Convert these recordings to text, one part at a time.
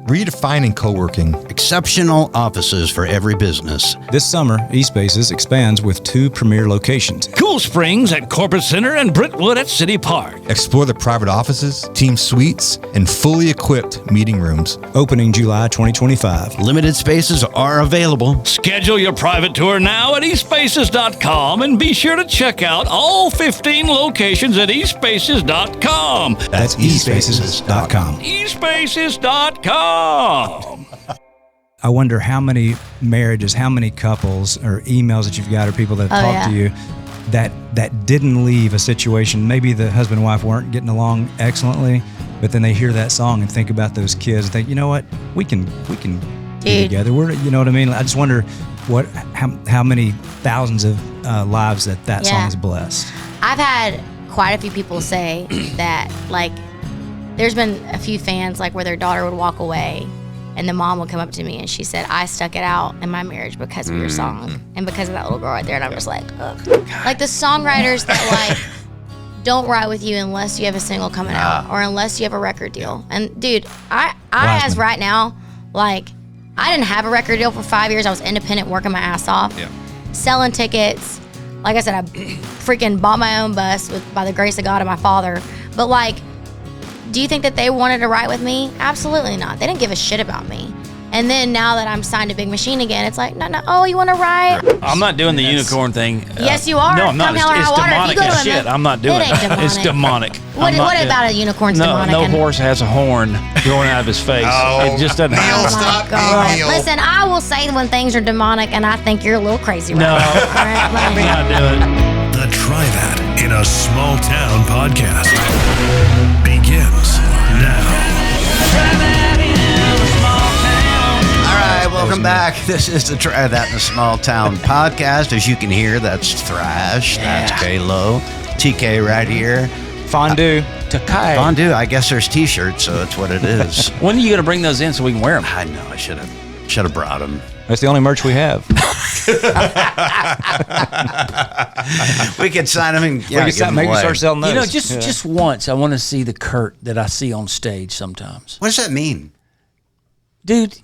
redefining co-working. Exceptional offices for every business. This summer, eSpaces expands with 2 premier locations. Cool Springs at Corporate Center and Brentwood at City Park. Explore the private offices, team suites, and fully equipped meeting rooms. Opening July 2025. Limited spaces are available. Schedule your private tour now at eSpaces.com and be sure to check out all 15 locations at eSpaces.com. That's eSpaces.com. eSpaces.com. I wonder how many marriages, how many couples or emails that you've got or people that have talked to you that didn't leave a situation. Maybe the husband and wife weren't getting along excellently, but then they hear that song and think about those kids and think, you know what, we can be together. We're, you know what I mean? I just wonder how many thousands of lives that song has blessed. I've had quite a few people say that, like, there's been a few fans, like, where their daughter would walk away and the mom would come up to me and she said, I stuck it out in my marriage because of your song and because of that little girl right there. And I'm just like, ugh. Like the songwriters that, like, don't write with you unless you have a single coming out or unless you have a record deal. And dude, I as right now, like, I didn't have a record deal for 5 years. I was independent, working my ass off, selling tickets. Like I said, I freaking bought my own bus by the grace of God and my father. But, like, do you think that they wanted to write with me? Absolutely not. They didn't give a shit about me. And then now that I'm signed to Big Machine again, it's like, no, oh, you want to write? I'm not doing the unicorn thing. Yes, you are. No, I'm not. It's demonic as shit. I'm not doing it. It's demonic. What about a unicorn's demonic? No horse has a horn growing out of his face. It just doesn't happen. God. Listen, I will say when things are demonic, and I think you're a little crazy right now. No, I'm not doing it. The Try That in a Small Town podcast begins now. Welcome back. This is the Try That in a Small Town podcast. As you can hear, that's thrash. That's K-Lo. TK right here. Fondue. Takai. Fondue. I guess there's t-shirts, so that's what it is. When are you going to bring those in so we can wear them? I know. I should have brought them. That's the only merch we have. We could sign them and maybe start selling those. You know, just once, I want to see the Kurt that I see on stage sometimes. What does that mean? Dude,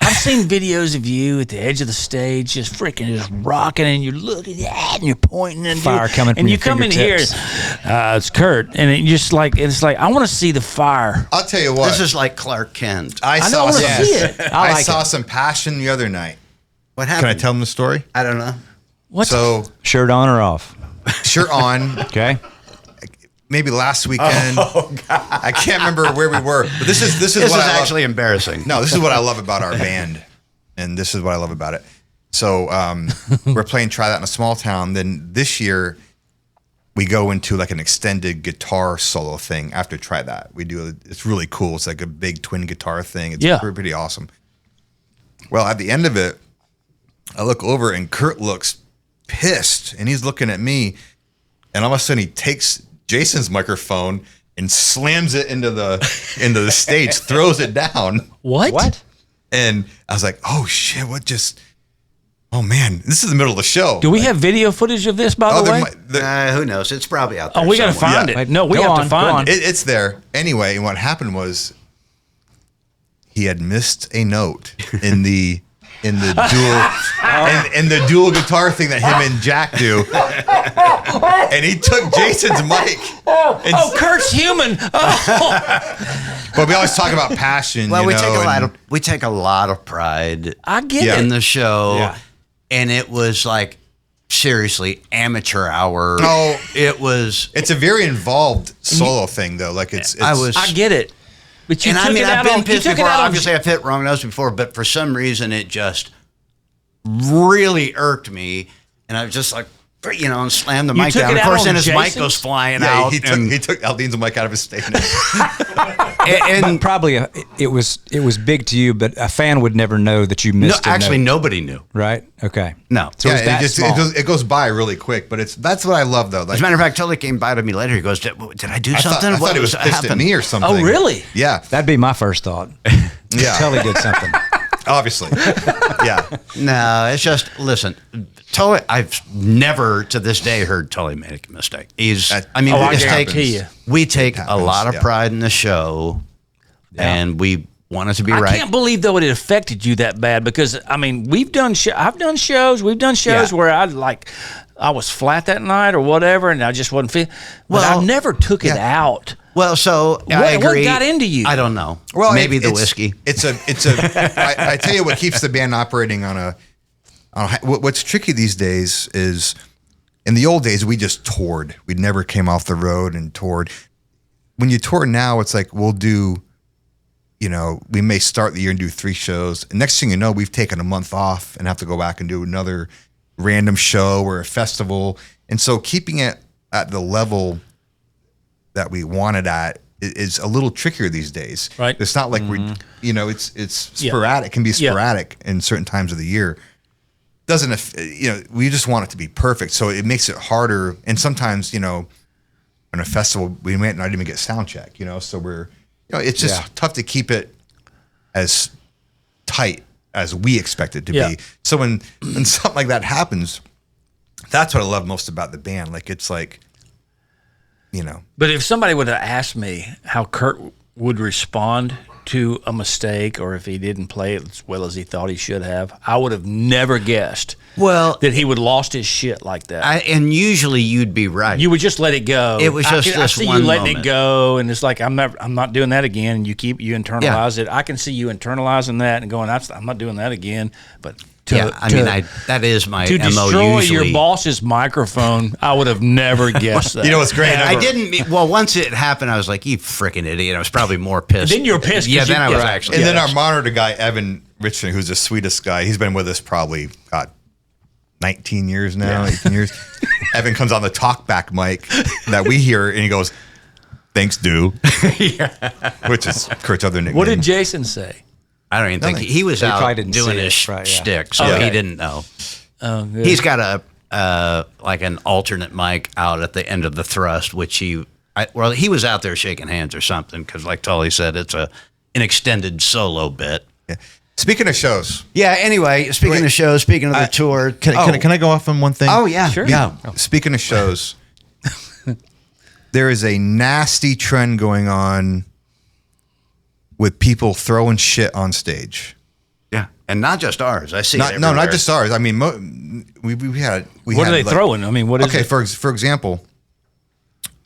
I've seen videos of you at the edge of the stage, just rocking, and you're looking at and you're pointing and fire coming from and your you come in here, it's Kurt, and it's like I want to see the fire. I'll tell you what. This is like Clark Kent. I want to see it. I saw some passion the other night. What happened? Can I tell them the story? I don't know. What? So shirt on or off? Shirt on. Okay. Maybe last weekend. Oh, God. I can't remember where we were. But this is actually embarrassing. No, this is what I love about our band, and this is what I love about it. So we're playing Try That in a Small Town. Then this year we go into like an extended guitar solo thing after Try That. It's really cool. It's like a big twin guitar thing. It's pretty awesome. Well, at the end of it, I look over and Kurt looks pissed, and he's looking at me, and all of a sudden he takes Jason's microphone and slams it into the stage, throws it down. What? And I was like, oh shit, oh man, this is the middle of the show. Do we have video footage of this, by the way? Who knows? It's probably out there. Oh, we got to find it. No, we have to find it. It's there. Anyway, and what happened was he had missed a note in the dual in the dual guitar thing that him and Jack do, and he took Jason's mic. Kurt's human. But we always talk about passion. Well, we take a lot of pride. I get it in the show, and it was like seriously amateur hour. Oh, it's a very involved solo thing though. Like I get it. But I've been pissed before. Obviously, I've hit wrong notes before, but for some reason, it just really irked me, and I was just like, and slammed the mic down. Of course, then his mic goes flying out. He took Aldean's mic out of his statement. and probably it was big to you, but a fan would never know that you missed. No, actually, nobody knew. Right? Okay. No. So it goes by really quick, but that's what I love though. Like, as a matter of fact, Tully came by to me later. He goes, "Did I do something? I thought it was pissed at me or something." Oh, really? Yeah. That'd be my first thought. Yeah. Tully did something. Obviously. Yeah. No, it's just, listen, Tully, I've never to this day heard Tully make a mistake. We take a lot of pride in the show, and we want it to be right. I can't believe though it affected you that bad because I mean I've done shows where I was flat that night or whatever, and I just wasn't feeling. But I never took it out. Well, so I agree. What got into you? I don't know. Well, maybe the whiskey. I tell you what keeps the band operating on what's tricky these days is in the old days we just toured. We never came off the road and toured. When you tour now, it's like we'll do. We may start the year and do 3 shows. And next thing you know, we've taken a month off and have to go back and do another random show or a festival. And so keeping it at the level that we want it at is a little trickier these days. Right. It's not like it's sporadic. It can be sporadic in certain times of the year. We just want it to be perfect. So it makes it harder. And sometimes, in a festival, we might not even get sound check, so we're, it's just tough to keep it as tight as we expect it to be. So when something like that happens, that's what I love most about the band. Like, it's like, But if somebody would have asked me how Kurt would respond to a mistake or if he didn't play it as well as he thought he should have, I would have never guessed that he would lost his shit like that. And usually you'd be right. You would just let it go. It was just I see one you letting moment. it go, and it's like I'm not doing that again. And you internalize it. I can see you internalizing that and going, I'm not doing that again. But that is my to MO destroy usually. your boss's microphone, I would have never guessed that. What's great? I didn't. Well, once it happened, I was like, "You freaking idiot!" I was probably more pissed. Then you were pissed. Yeah, then I was actually. And then our monitor guy, Evan Richardson, who's the sweetest guy, he's been with us probably 19 years now, 18 years. Evan comes on the talkback mic that we hear, and he goes, "Thanks, do," which is Kurt's other nickname. What did Jason say? I don't even think he was out doing his shtick, so he didn't know. Oh, good. He's got like an alternate mic out at the end of the thrust, which he was out there shaking hands or something because, like Tully said, it's an extended solo bit. Yeah. Speaking of shows. Yeah, anyway, speaking of shows, speaking of the tour. Can I go off on one thing? Oh, yeah. Sure. Yeah. Speaking of shows, there is a nasty trend going on with people throwing shit on stage. Yeah, and not just ours. I see it not everywhere. just ours. I mean, we had. What are they throwing? I mean, what is okay, it? for example,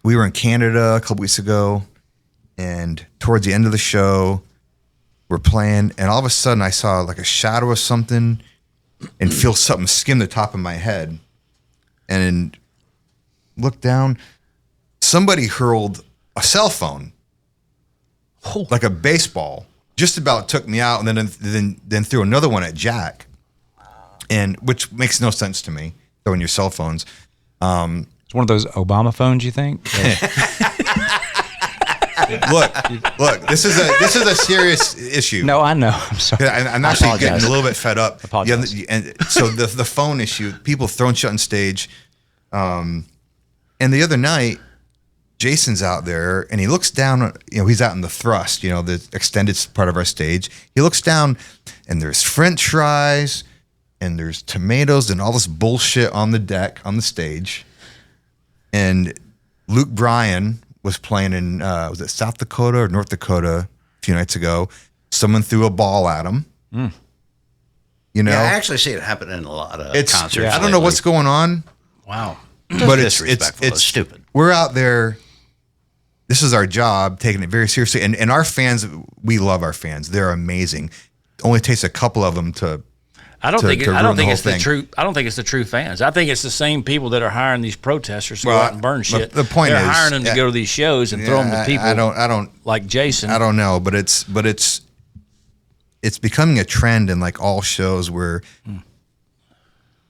we were in Canada a couple weeks ago, and towards the end of the show, we're playing, and all of a sudden I saw like a shadow of something and feel something skim the top of my head. And looked down, somebody hurled a cell phone, like a baseball, just about took me out, and then threw another one at Jack, and which makes no sense to me, throwing your cell phones. It's one of those Obama phones, you think? Look, this is a serious issue. No, I know. I'm sorry. I'm actually getting a little bit fed up. Apologize. And so the phone issue, people throwing shit on stage. And the other night, Jason's out there and he looks down, he's out in the thrust, the extended part of our stage. He looks down and there's French fries and there's tomatoes and all this bullshit on the deck, on the stage. And Luke Bryan was playing in, was it South Dakota or North Dakota a few nights ago? Someone threw a ball at him. Yeah, I actually see it happen in a lot of concerts. I don't know what's going on. Wow. But it's stupid. We're out there. This is our job, taking it very seriously. And our fans, we love our fans. They're amazing. It only takes a couple of them to. I don't think it's the true fans. I think it's the same people that are hiring these protesters to go out and burn shit. The point they're is, hiring them to go to these shows and throw them to people. I don't like Jason. I don't know, but it's becoming a trend in like all shows where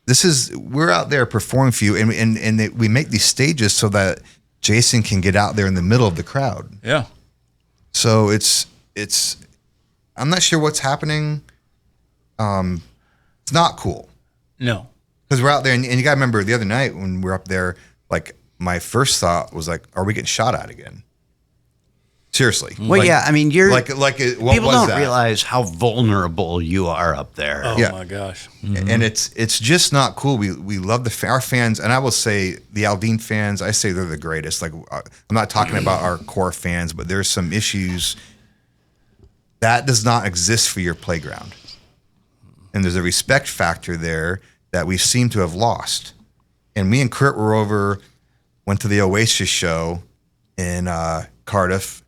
we're out there performing for you, and we make these stages so that Jason can get out there in the middle of the crowd. Yeah. So it's I'm not sure what's happening. It's not cool. No. Because we're out there, and you got to remember the other night when we were up there, like my first thought was like, are we getting shot at again? Seriously. Well, yeah, I mean, you're what people was don't that? realize how vulnerable you are up there. Oh Yeah. my gosh. And it's just not cool. We love our fans, and I will say the Aldean fans, I say they're the greatest. Like I'm not talking about our core fans, but there's some issues that does not exist for your playground. And there's a respect factor there that we seem to have lost. And me and Kurt went to the Oasis show in Cardiff.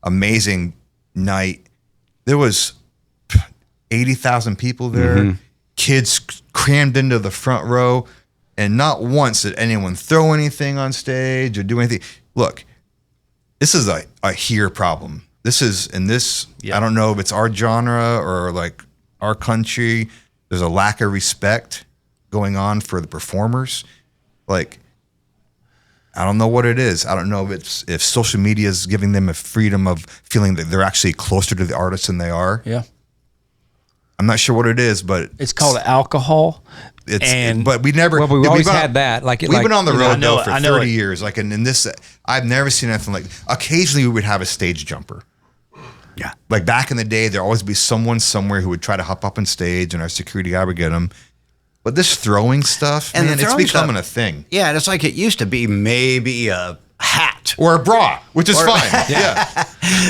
Amazing night. There was 80,000 people there. Kids crammed into the front row. And not once did anyone throw anything on stage or do anything. Look, this is a here problem. This is, I don't know if it's our genre or like our country. There's a lack of respect going on for the performers. Like, I don't know what it is. I don't know if social media is giving them a freedom of feeling that they're actually closer to the artists than they are. Yeah. I'm not sure what it is, but it's called alcohol. But we never. Well, we've always had that. Like we've been on the road though for 30 years. Like, and in this, I've never seen anything like. Occasionally, we would have a stage jumper. Yeah. Like back in the day, there always be someone somewhere who would try to hop up on stage, and our security guy would get them. But this throwing stuff, and man, it's becoming a thing. Yeah, and it's like it used to be maybe a hat or a bra, which is fine. Yeah.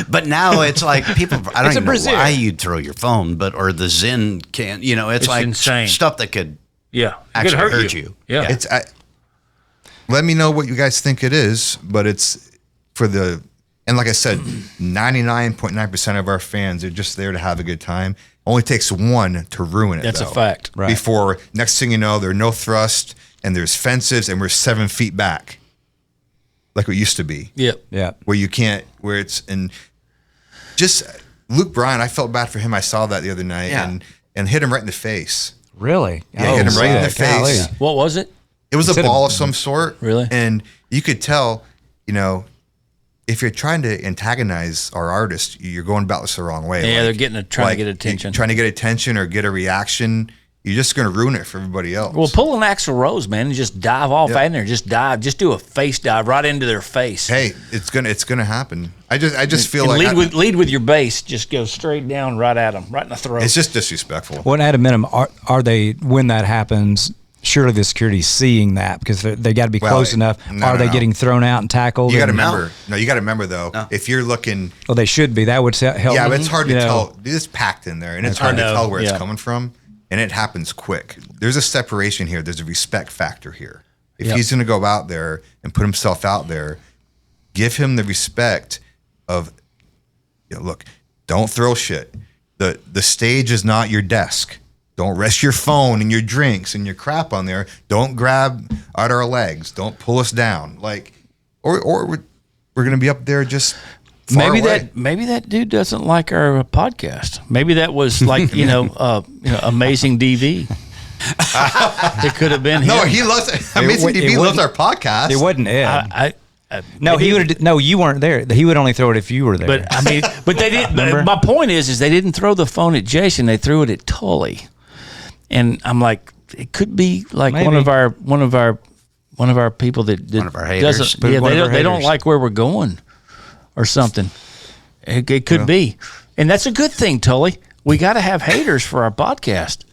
But now it's like people. I don't even know why you'd throw your phone, or the Zen can. It's like insane stuff that could. Yeah, actually hurt you. Yeah, it's. Let me know what you guys think it is, but it's for the. And like I said, 99.9% of our fans are just there to have a good time. Only takes one to ruin it. That's a fact. Right. Before next thing you know, there's no thrust and there's fences and we're 7 feet back, like it used to be. Yep. Yeah. Where you can't. Where it's and just Luke Bryan. I felt bad for him. I saw that the other night and hit him right in the face. Really? Yeah, hit him right in the face. What was it? It was a ball of some sort. Really? And you could tell, if you're trying to antagonize our artist, you're going about this the wrong way. Yeah, they're trying to get attention. Trying to get attention or get a reaction. You're just going to ruin it for everybody else. Well, pull an Axl Rose, man, and just dive off in there. Just dive. Just do a face dive right into their face. Hey, it's gonna happen. I just feel like lead with your bass. Just go straight down, right at them, right in the throat. It's just disrespectful. Well, at a minimum, are they when that happens? Surely the security's seeing that because they got to be close enough. Are they getting thrown out and tackled? You got to remember. No, you got to remember though. No. If you're looking, well, they should be. That would help. Yeah, but it's hard to tell. It's packed in there, and it's hard to tell where it's coming from, and it happens quick. There's a separation here. There's a respect factor here. If he's going to go out there and put himself out there, give him the respect of, look, don't throw shit. The stage is not your desk. Don't rest your phone and your drinks and your crap on there. Don't grab at our legs. Don't pull us down. Or we're going to be up there just far away. Maybe that dude doesn't like our podcast. Maybe that was like Amazing DV. It could have been him. No, he loves Amazing DV loves our podcast. It wasn't Ed. No, he would. No, you weren't there. He would only throw it if you were there. But they didn't. My point is they didn't throw the phone at Jason. They threw it at Tully. And I'm like, it could be like one of our people that one of our haters. Doesn't. Yeah, they don't like where we're going, or something. It could be, and that's a good thing, Tully. We got to have haters for our podcast.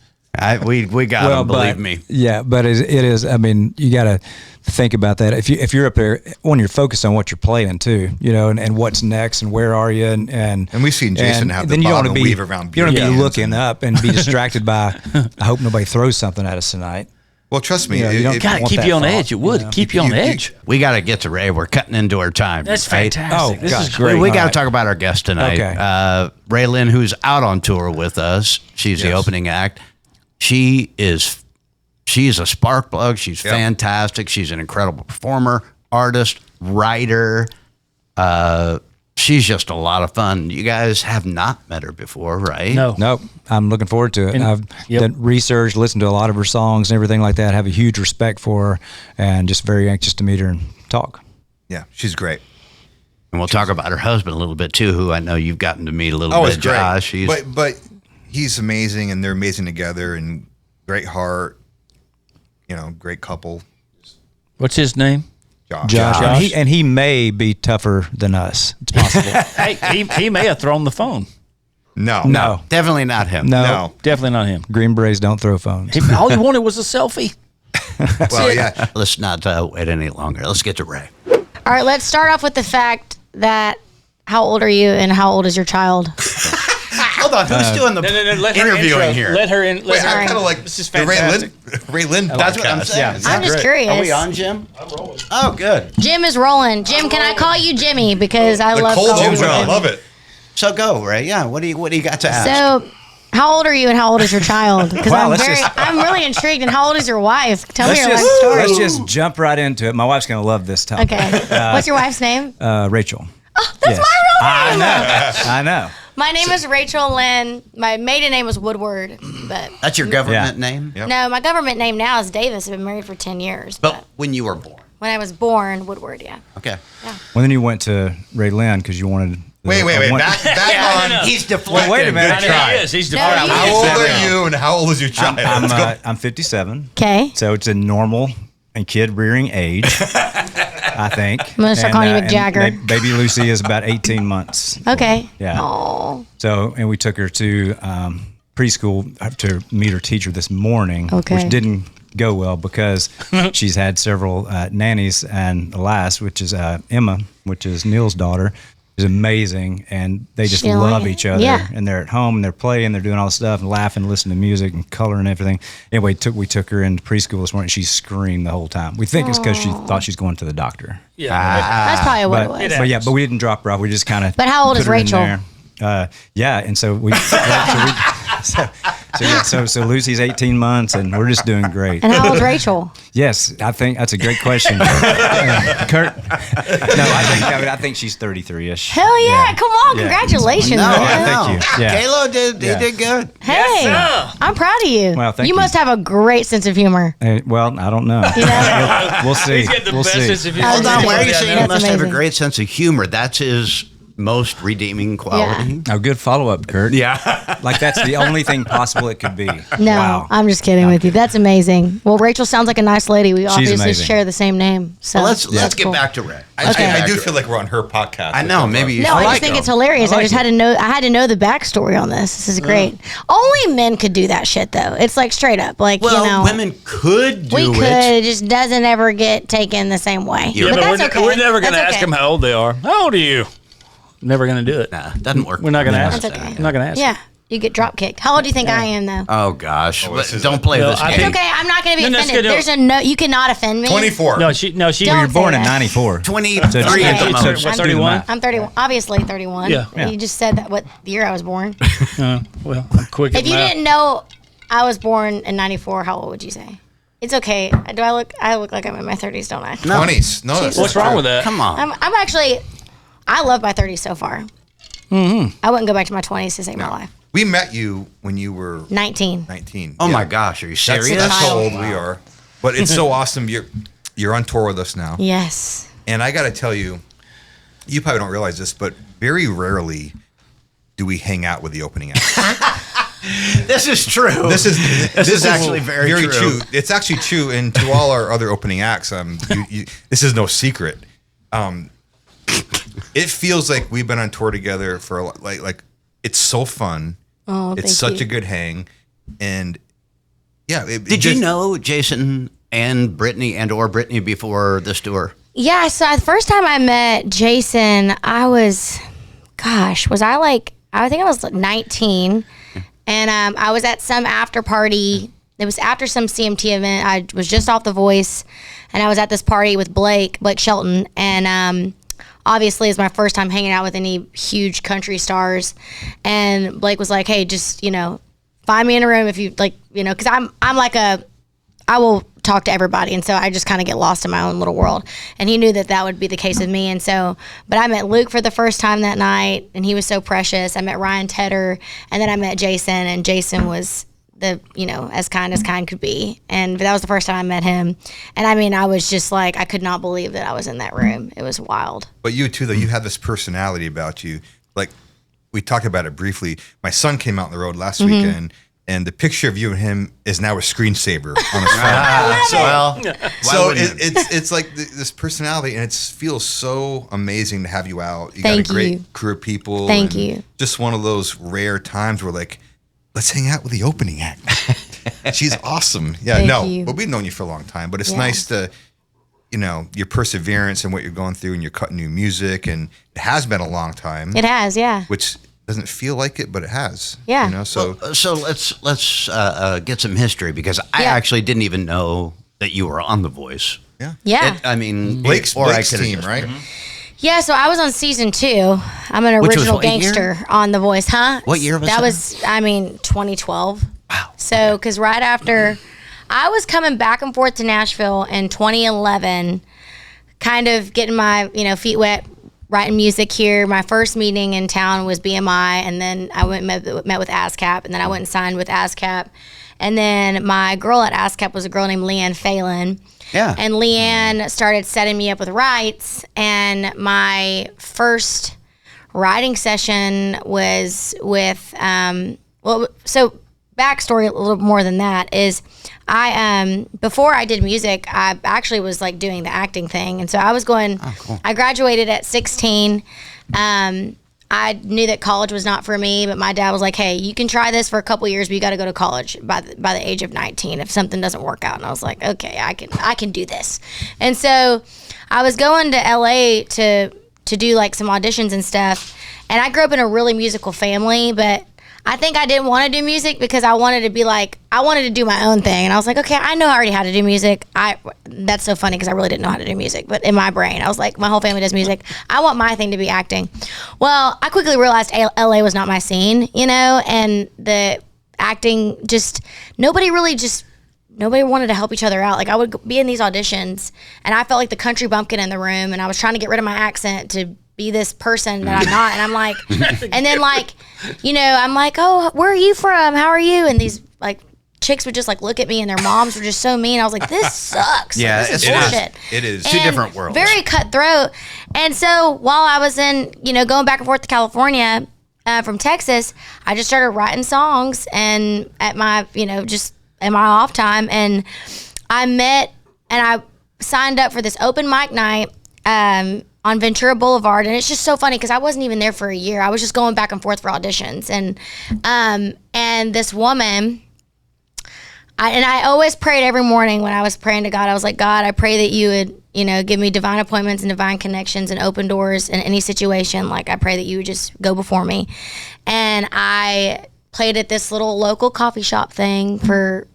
We got them, believe me. Yeah, but it is. I mean, you got to think about that. If you're up there, when you're focused on what you're playing too, and what's next and where are you, and we've seen Jason have the bob and weave around. You don't want to be looking up and be distracted by. I hope nobody throws something at us tonight. Well, trust me, you got to keep you on edge. It would keep you on edge. We got to get to Ray. We're cutting into our time. That's fantastic. Oh, this is great. We got to talk about our guest tonight. Okay. RaeLynn, who's out on tour with us. She's the opening act. She's a spark plug. She's fantastic. She's an incredible performer, artist, writer. She's just a lot of fun. You guys have not met her before, right? No. I'm looking forward to it. And I've done research, listened to a lot of her songs and everything like that. I have a huge respect for her and just very anxious to meet her and talk. Yeah, she's great. And we'll talk about her husband a little bit too, who I know you've gotten to meet a little bit, Josh. But he's amazing, and they're amazing together, and great heart, great couple. What's his name? Josh. And he may be tougher than us. It's possible. Hey, he may have thrown the phone. No. Definitely not him. No. Definitely not him. Green Berets don't throw phones. All he wanted was a selfie. Well, yeah. Let's not wait any longer. Let's get to Ray. All right, let's start off with the fact that how old are you and how old is your child? Hold on, who's doing the let her interviewing here? Let her in. Wait, I'm kind of like this is the fantastic. RaeLynn podcast. That's what I'm saying. Yeah. I'm just curious. Are we on, Jim? I'm rolling. Oh, good. Jim is rolling. Jim, can I call you Jimmy? Because I love Cold calling Jim's you I Jimmy. love it. So go, Ray. Yeah. What do you got to ask? So, how old are you and how old is your child? Because Wow, I'm really intrigued. And how old is your wife? Tell me Let's your life just, story. let's just jump right into it. My wife's going to love this topic. Okay. What's your wife's name? Rachel. Oh, that's my real name. I know. My name is RaeLynn. My maiden name was Woodward, but That's your government name? Yep. no, my government name now is Davis. I've been married for 10 years. But when you were born. When I was born, Woodward, yeah. Okay. Well, then you went to RaeLynn because you wanted. Wait. Back on. He's deflecting. Wait a minute. Good try. He's No, deflecting. you- How old are you and how old is your child? Let's go. I'm 57. Okay. So it's a normal and kid rearing age, I think. I'm going to start calling you Mick Jagger. Baby Lucy is about 18 months. Okay. Yeah. Oh. So, and we took her to preschool to meet her teacher this morning, Okay. which didn't go well because she's had several nannies, and the last, which is Emma, which is Neil's daughter, is amazing, and they just She love like it. each other. Yeah. And they're at home, and they're playing, they're doing all this stuff, and laughing, listening to music, and coloring and everything. Anyway, we took her into preschool this morning. She screamed the whole time. We think it's because she thought she's going to the doctor. Yeah. That's probably what it was. But yeah, but we didn't drop her off. We just kind of. But how old is Rachel? Yeah, and so we. So Lucy's 18 months, and we're just doing great. And how old's Rachel? Yes, I think that's a great question. Kurt? No, I think she's 33-ish. Hell yeah. Come on. Yeah. Congratulations, No, man. Thank you. Yeah. Kalo did good. Hey, I'm proud of you. Well, thank you you. must have a great sense of humor. Well, I don't know. You know? We'll see. He's got the We'll best see. sense of humor. Hold on. Why are you Yeah, saying no. he must have a amazing. great sense of humor? That's his most redeeming quality. Oh, good follow-up, Kurt. Yeah. Like that's the only thing possible it could be. No, Wow. I'm just kidding with you. That's amazing. Well, Rachel sounds like a nice lady. We obviously amazing. share the same name. So Well, let's that's get cool. back to Ray. I do feel like we're on her podcast. I know. Maybe you No, should I like just think him. it's hilarious. I I, like just it. had to know. I had to know the backstory on this. This is great. Only men could do that shit, though. It's like straight up, like Well, you know, women could do we could. it. It just doesn't ever get taken the same way. Yeah, Yeah, but but that's okay. we're never going to That's ask okay. them how old they are. How old are you? Never going to do it. Nah, doesn't work. We're not going to ask. That's okay. We're not going to ask. Yeah, you get drop kicked. How old do you think I am, though? Oh gosh! this is- Don't play Well, this I game. It's okay. I'm not going to be No, that's offended. good. There's a no. You cannot offend me. 24. No, she. Don't You were born say in that. 94. 23 Okay. at the It's most. What's Do the 31? math. I'm 31. Obviously 31. Yeah. You just said that what year I was born. Well, I'm quick. If at you math. didn't know I was born in 94, how old would you say? It's okay. Do I look like I'm in my 30s, don't I? No. 20s. No, that's What's wrong with that? Come on. I'm actually, I love my 30s so far. Mm-hmm. I wouldn't go back to my 20s to save my life. We met you when you were 19. 19. Oh Yeah. my gosh! Are you That's, serious? that's how old we are. But it's so awesome. You're on tour with us now. Yes. And I got to tell you, you probably don't realize this, but very rarely do we hang out with the opening act. This is true. This is actually very true. It's actually true, and to all our other opening acts, this is no secret. It feels like we've been on tour together for a lot. Like it's so fun. Oh, it's such a good hang, and yeah. Did you know Jason and Brittany or Brittany before this tour? Yeah, so the first time I met Jason, I was I think I was like 19. And I was at some after party. It was after some CMT event. I was just off The Voice, and I was at this party with Blake Shelton. And obviously, it's my first time hanging out with any huge country stars. And Blake was like, hey, just, find me in a room if you, like, because I'm like I will talk to everybody, and so I just kind of get lost in my own little world. And he knew that would be the case with me, and so. But I met Luke for the first time that night, and he was so precious. I met Ryan Tedder, and then I met Jason, and Jason was as kind could be. And that was the first time I met him, and I mean, I was just like, I could not believe that I was in that room. It was wild. But you too, though, you have this personality about you. Like we talked about it briefly. My son came out on the road last weekend. And the picture of you and him is now a screensaver on his phone. So it's like this personality, and it feels so amazing to have you out. You got a great crew of people. Thank you. Just one of those rare times where like, let's hang out with the opening act. She's awesome. Yeah, Thank you. but we've known you for a long time. But it's nice to, your perseverance and what you're going through, and you're cutting new music, and it has been a long time. It has, yeah. Which doesn't feel like it, but it has. Yeah. You know, so let's get some history, because I actually didn't even know that you were on The Voice. Yeah. Yeah. Blake's team, right? Yeah, so I was on season 2. I'm an original gangster on The Voice, huh? What year was that? That was, 2012. Wow. So, because right after, I was coming back and forth to Nashville in 2011, kind of getting my, feet wet, writing music here. My first meeting in town was BMI, and then I went and met with ASCAP, and then I went and signed with ASCAP. And then my girl at ASCAP was a girl named Leanne Phelan. Yeah. And Leanne started setting me up with rights, and my first writing session was with, so backstory a little more than that is I, before I did music, I actually was like doing the acting thing. And so I was going, cool. I graduated at 16. I knew that college was not for me, but my dad was like, hey, you can try this for a couple years, but you got to go to college by the age of 19 if something doesn't work out. And I was like, okay, I can do this. And so I was going to LA to do like some auditions and stuff. And I grew up in a really musical family, but I think I didn't want to do music because I wanted to do my own thing. And I was like, okay, I know already how to do music. That's so funny because I really didn't know how to do music. But in my brain, I was like, my whole family does music. I want my thing to be acting. Well, I quickly realized LA was not my scene, and the acting nobody wanted to help each other out. Like I would be in these auditions and I felt like the country bumpkin in the room, and I was trying to get rid of my accent to be this person that I'm not. And I'm like, and then like, I'm like, oh, where are you from? How are you? And these like chicks would just like look at me, and their moms were just so mean. I was like, this sucks. Yeah, like, this is bullshit. It is. And two different worlds. Very cutthroat. And so while I was in, going back and forth to California from Texas, I just started writing songs and at my, just in my off time. And I met and I signed up for this open mic night on Ventura Boulevard, and it's just so funny because I wasn't even there for a year. I was just going back and forth for auditions, and this woman, I always prayed every morning when I was praying to God. I was like, God, I pray that you would, give me divine appointments and divine connections and open doors in any situation. Like I pray that you would just go before me. And I played at this little local coffee shop thing to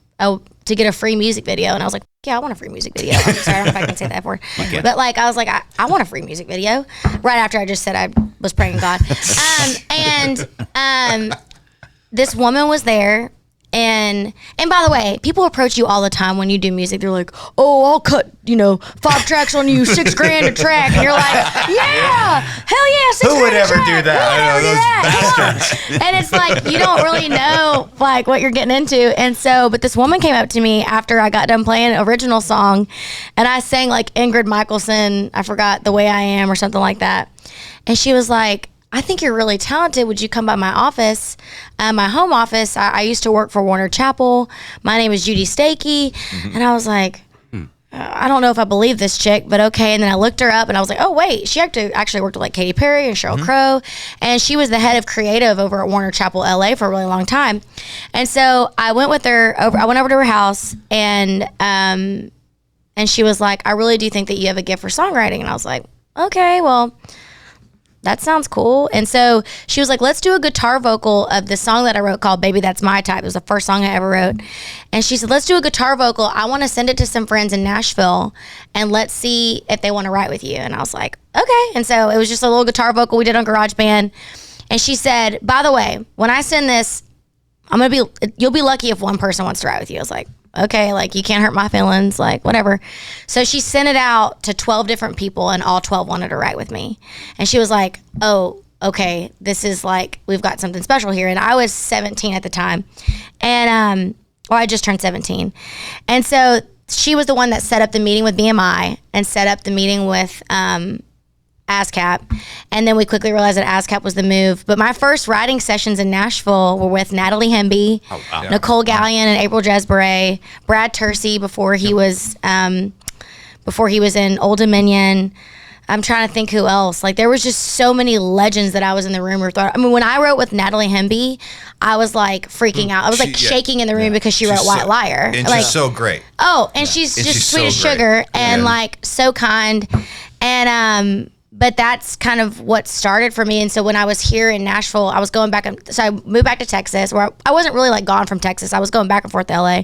get a free music video, and I was like, yeah, I want a free music video. I'm sorry, I don't know if I can say that word. Okay. But like, I was like, I want a free music video. Right after I just said I was praying God. This woman was there. And by the way, people approach you all the time when you do music. They're like, oh, I'll cut, 5 tracks on you, $6,000 a track. And you're like, yeah, hell yeah, $6,000 Who would ever track. do that? And it's like, you don't really know like what you're getting into. And so, but this woman came up to me after I got done playing an original song, and I sang like Ingrid Michaelson, I forgot The Way I Am or something like that. And she was like, I think you're really talented. Would you come by my office, my home office? I used to work for Warner Chappell. My name is Judy Stakey. Mm-hmm. And I was like, I don't know if I believe this chick, but okay. And then I looked her up and I was like, oh, wait, she actually worked with like Katy Perry and Sheryl Crow. And she was the head of creative over at Warner Chappell, LA for a really long time. And so I went with her I went over to her house, and she was like, I really do think that you have a gift for songwriting. And I was like, okay, well, that sounds cool. And so she was like, let's do a guitar vocal of the song that I wrote called Baby That's My Type. It was the first song I ever wrote. And she said, let's do a guitar vocal. I want to send it to some friends in Nashville, and let's see if they want to write with you. And I was like, okay. And so it was just a little guitar vocal we did on GarageBand. And she said, by the way, when I send this, you'll be lucky if one person wants to write with you. I was like, okay, like you can't hurt my feelings, like whatever. So she sent it out to 12 different people, and all 12 wanted to write with me. And she was like, oh, okay, this is like, we've got something special here. And I was 17 at the time. And, I just turned 17. And so she was the one that set up the meeting with BMI and set up the meeting with, ASCAP. And then we quickly realized that ASCAP was the move. But my first writing sessions in Nashville were with Natalie Hemby, Nicole Gallion and April Jesberet, Brad Tersey before he was in Old Dominion. I'm trying to think who else. Like there was just so many legends that I was in the room. When I wrote with Natalie Hemby, I was like freaking out. I was like shaking in the room because she wrote White Liar. And like, she's so great. Oh, and she's just sweet as sugar and like so kind. And but that's kind of what started for me. And so when I was here in Nashville, I was going back. So I moved back to Texas, where I wasn't really like gone from Texas. I was going back and forth to LA.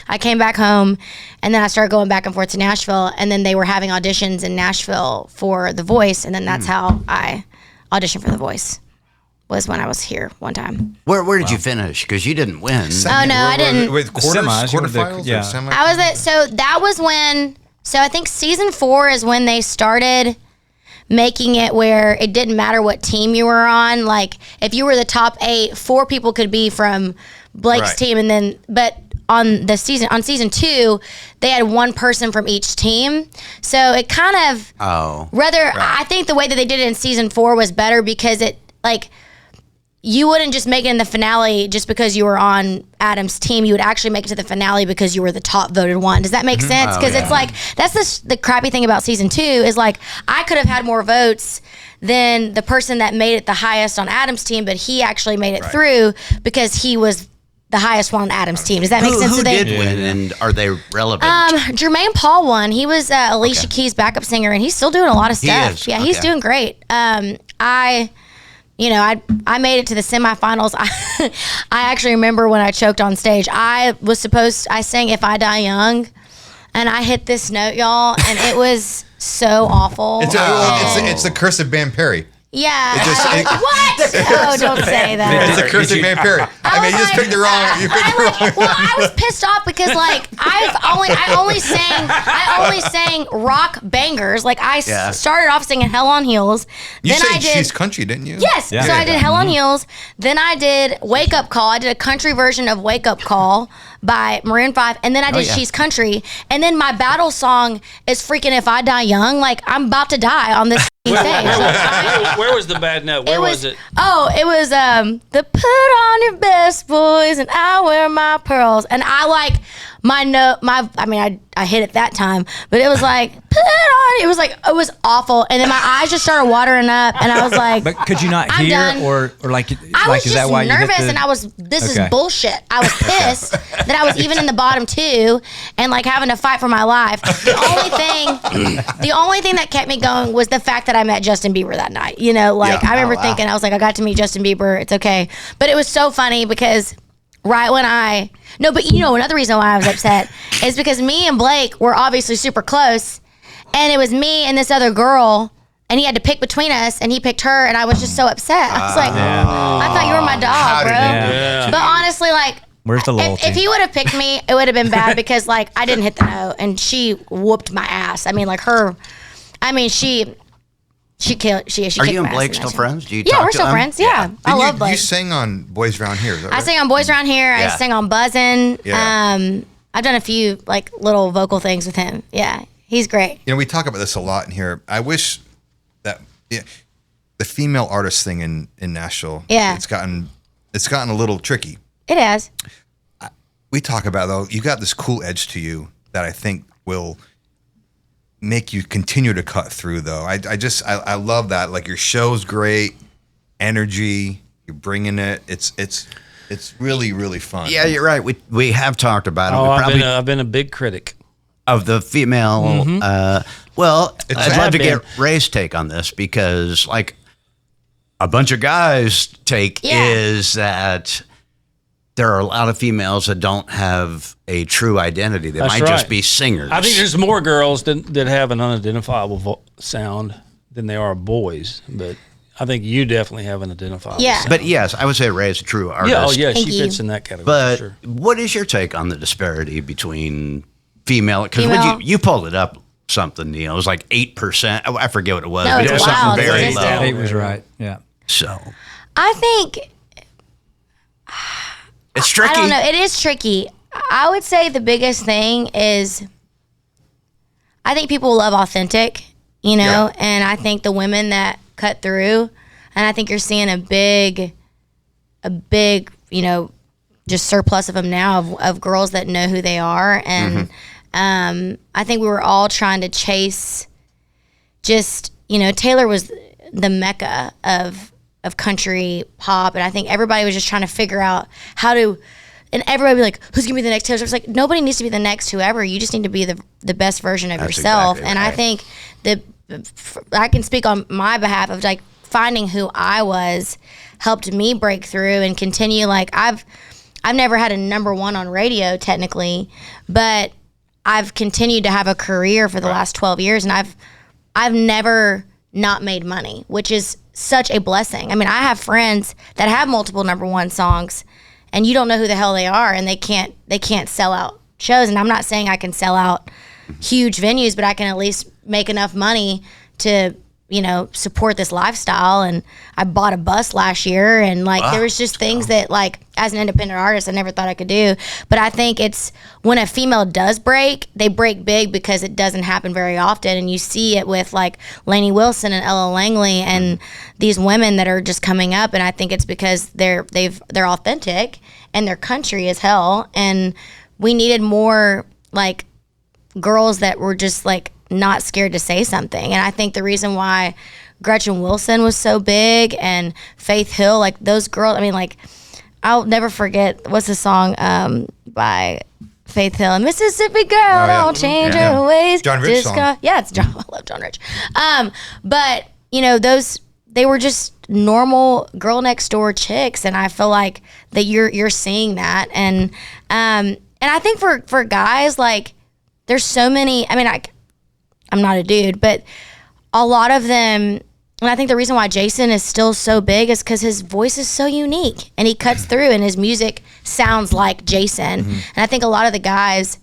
I came back home, and then I started going back and forth to Nashville. And then they were having auditions in Nashville for The Voice. And then that's how I auditioned for The Voice, was when I was here one time. Where did you finish? Because you didn't win. I didn't. With quarterfinals? Yeah. Or semis? I was at, so that was when, so I think season 4 is when they started making it where it didn't matter what team you were on. Like, if you were the top 8, 4 people could be from Blake's team, and then, but on season 2, they had 1 person from each team. So it kind of, I think the way that they did it in season 4 was better, because it, like, you wouldn't just make it in the finale just because you were on Adam's team. You would actually make it to the finale because you were the top voted one. Does that make sense? Because it's like, that's the crappy thing about season 2 is like, I could have had more votes than the person that made it the highest on Adam's team, but he actually made it through because he was the highest one on Adam's team. Does that make sense? Who did win, and are they relevant? Jermaine Paul won. He was Alicia Keys' backup singer, and he's still doing a lot of stuff. Yeah, he's doing great. I made it to the semifinals. I actually remember when I choked on stage. I sang If I Die Young, and I hit this note, y'all, and it was so awful. It's the curse of Van Perry. Yeah. What? Oh, don't say that. It's the curse of Van Perry. I mean, you just picked the wrong. Well, I was pissed off because like I only sang rock bangers. Like I started off singing Hell on Heels. You sang She's Country, didn't you? Yes. Yeah. So I did Hell on Heels. Then I did Wake Up Call. I did a country version of Wake Up Call by Maroon 5, and then I did She's Country, and then my battle song is freaking If I Die Young. Like, I'm about to die on this stage. Where was the bad note? Where was it? Oh, it was the put on your best boys and I wear my pearls, and I like my note. I hit it that time, but it was like put on. It was awful, and then my eyes just started watering up, and I was like, but could you not hear or like? I was is just that why nervous, you hit and this is bullshit. I was pissed that I was even in the bottom 2 and like having to fight for my life. The only thing that kept me going was the fact that I met Justin Bieber that night. You know, like I remember thinking, I was like, I got to meet Justin Bieber. It's okay, but it was so funny because right when but you know, another reason why I was upset is because me and Blake were obviously super close, and it was me and this other girl, and he had to pick between us, and he picked her, and I was just so upset. I was like, I thought you were my dog, bro. Yeah. But honestly, like, where's the loyalty? If he would have picked me, it would have been bad because like I didn't hit the note, and she whooped my ass. I mean, like she killed. She Are you and Blake still friends? Do you we're talk still to friends. Yeah, I love Blake. You sang on Boys Around Here. Is that right? I sang on Boys Around Here. Yeah. I sang on Buzzin'. Yeah. I've done a few like little vocal things with him. Yeah, he's great. You know, we talk about this a lot in here. I wish that the female artist thing in Nashville. Yeah. It's gotten a little tricky. It has. We talk about though. You got this cool edge to you that I think will make you continue to cut through though. I love that. Like, your show's great, energy, you're bringing it. It's really, really fun. Yeah, you're right. We have talked about it. I've been a big critic of the female. I'd love to get Ray's take on this, because like a bunch of guys' take is that there are a lot of females that don't have a true identity. They might just be singers. I think there's more girls that have an unidentifiable sound than there are boys, but I think you definitely have an identifiable sound. But yes, I would say Ray is a true artist. She fits in that category. But sure. What is your take on the disparity between female? Because you pulled it up something, Neil. It was like 8%. I forget what it was. No, but it was something very low. 8 was right. Yeah. So I think it's tricky. I don't know. It is tricky. I would say the biggest thing is I think people love authentic, you know, and I think the women that cut through, and I think you're seeing a big, you know, just surplus of them now of girls that know who they are. And I think we were all trying to chase just, you know, Taylor was the mecca of country pop, and I think everybody was just trying to figure out how to, and everybody would be like, who's gonna be the next Taylor Swift? It's like, nobody needs to be the next whoever. You just need to be the best version of yourself. Exactly right. And I think I can speak on my behalf of like finding who I was helped me break through and continue. Like I've never had a number one on radio technically, but I've continued to have a career for the last 12 years, and I've never not made money, which is such a blessing. I mean, I have friends that have multiple number one songs, and you don't know who the hell they are, and they can't sell out shows. And I'm not saying I can sell out huge venues, but I can at least make enough money to, you know, support this lifestyle. And I bought a bus last year, and like there was just things that, like, as an independent artist, I never thought I could do. But I think it's when a female does break, they break big because it doesn't happen very often. And you see it with like Lainey Wilson and Ella Langley and these women that are just coming up. And I think it's because they're authentic and they're country as hell. And we needed more like girls that were just like not scared to say something. And I think the reason why Gretchen Wilson was so big and Faith Hill, like those girls, I mean, like, I'll never forget, what's the song by Faith Hill? Mississippi girl, don't change her ways. John Rich song. Yeah, it's John. I love John Rich. But, you know, they were just normal girl next door chicks, and I feel like that you're seeing that. And I think for guys, like, there's so many, I mean, I'm not a dude, but a lot of them, and I think the reason why Jason is still so big is because his voice is so unique, and he cuts through, and his music sounds like Jason. And I think a lot of the guys,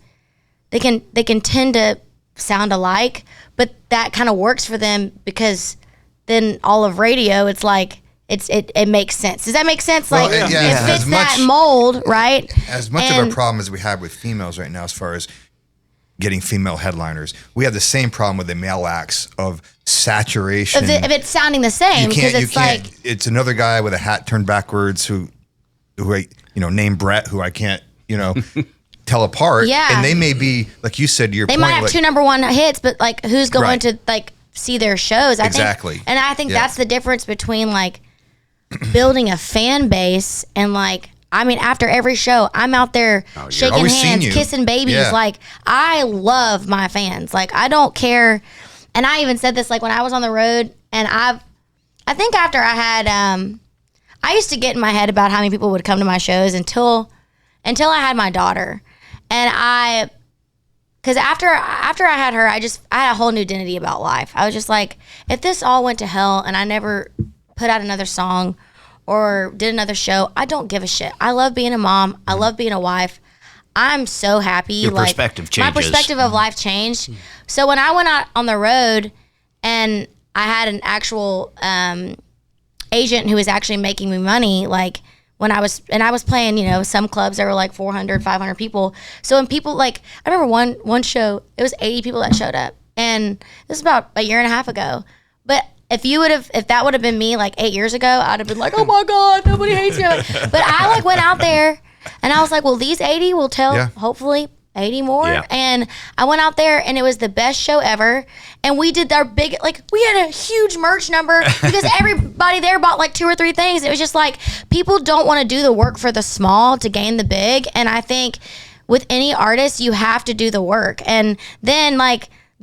they can tend to sound alike, but that kind of works for them because then all of radio, it's like it makes sense. Does that make sense? Well, like it fits that mold, right? As much of a problem as we have with females right now, as far as getting female headliners, we have the same problem with the male acts of saturation. If it's sounding the same, because it's like it's another guy with a hat turned backwards who I, you know, named Brett, who I can't, you know, tell apart. Yeah, and they may be, like you said, they might have like, 2 number one hits, but like who's going to like see their shows? I think, and I think that's the difference between like building a fan base and like. I mean, after every show, I'm out there shaking hands, kissing babies. Yeah. Like, I love my fans. Like, I don't care. And I even said this, like, when I was on the road, and I think after I had, I used to get in my head about how many people would come to my shows until I had my daughter. And because after I had her, I had a whole new identity about life. I was just like, if this all went to hell and I never put out another song or did another show, I don't give a shit. I love being a mom. I love being a wife. I'm so happy. Your perspective changes. My perspective of life changed. So when I went out on the road and I had an actual agent who was actually making me money, like when I was playing, you know, some clubs that were like 400, 500 people. So when people like, I remember one show, it was 80 people that showed up. And this was about a year and a half ago. But if that would have been me like 8 years ago, I'd have been like, oh my God, nobody hates me. But I like went out there and I was like, well, these 80 will tell hopefully 80 more. Yeah. And I went out there and it was the best show ever. And we did our big, like we had a huge merch number because everybody there bought like 2 or 3 things. It was just like, people don't want to do the work for the small to gain the big. And I think with any artist, you have to do the work. And then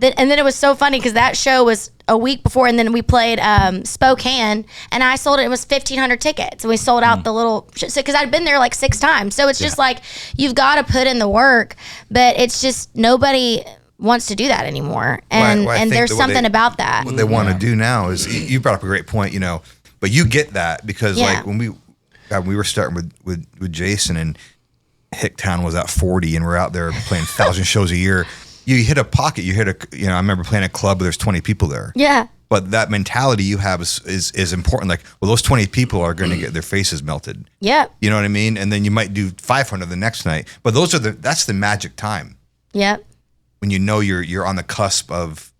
and then it was so funny because that show was a week before, and then we played Spokane, and I sold it was 1,500 tickets, and we sold out the little, because I'd been there like 6 times. So it's just like, you've got to put in the work, but it's just nobody wants to do that anymore. And and there's something about that. What they want to do now is, you brought up a great point, you know, but you get that because like when we were starting with Jason, and Hicktown was at 40, and we're out there playing 1,000 shows a year. You hit a pocket. You know, I remember playing a club where there's 20 people there. Yeah. But that mentality you have is important. Like, well, those 20 people are going to get their faces melted. Yeah. You know what I mean? And then you might do 500 the next night. But that's the magic time. Yep. When you know you're on the cusp of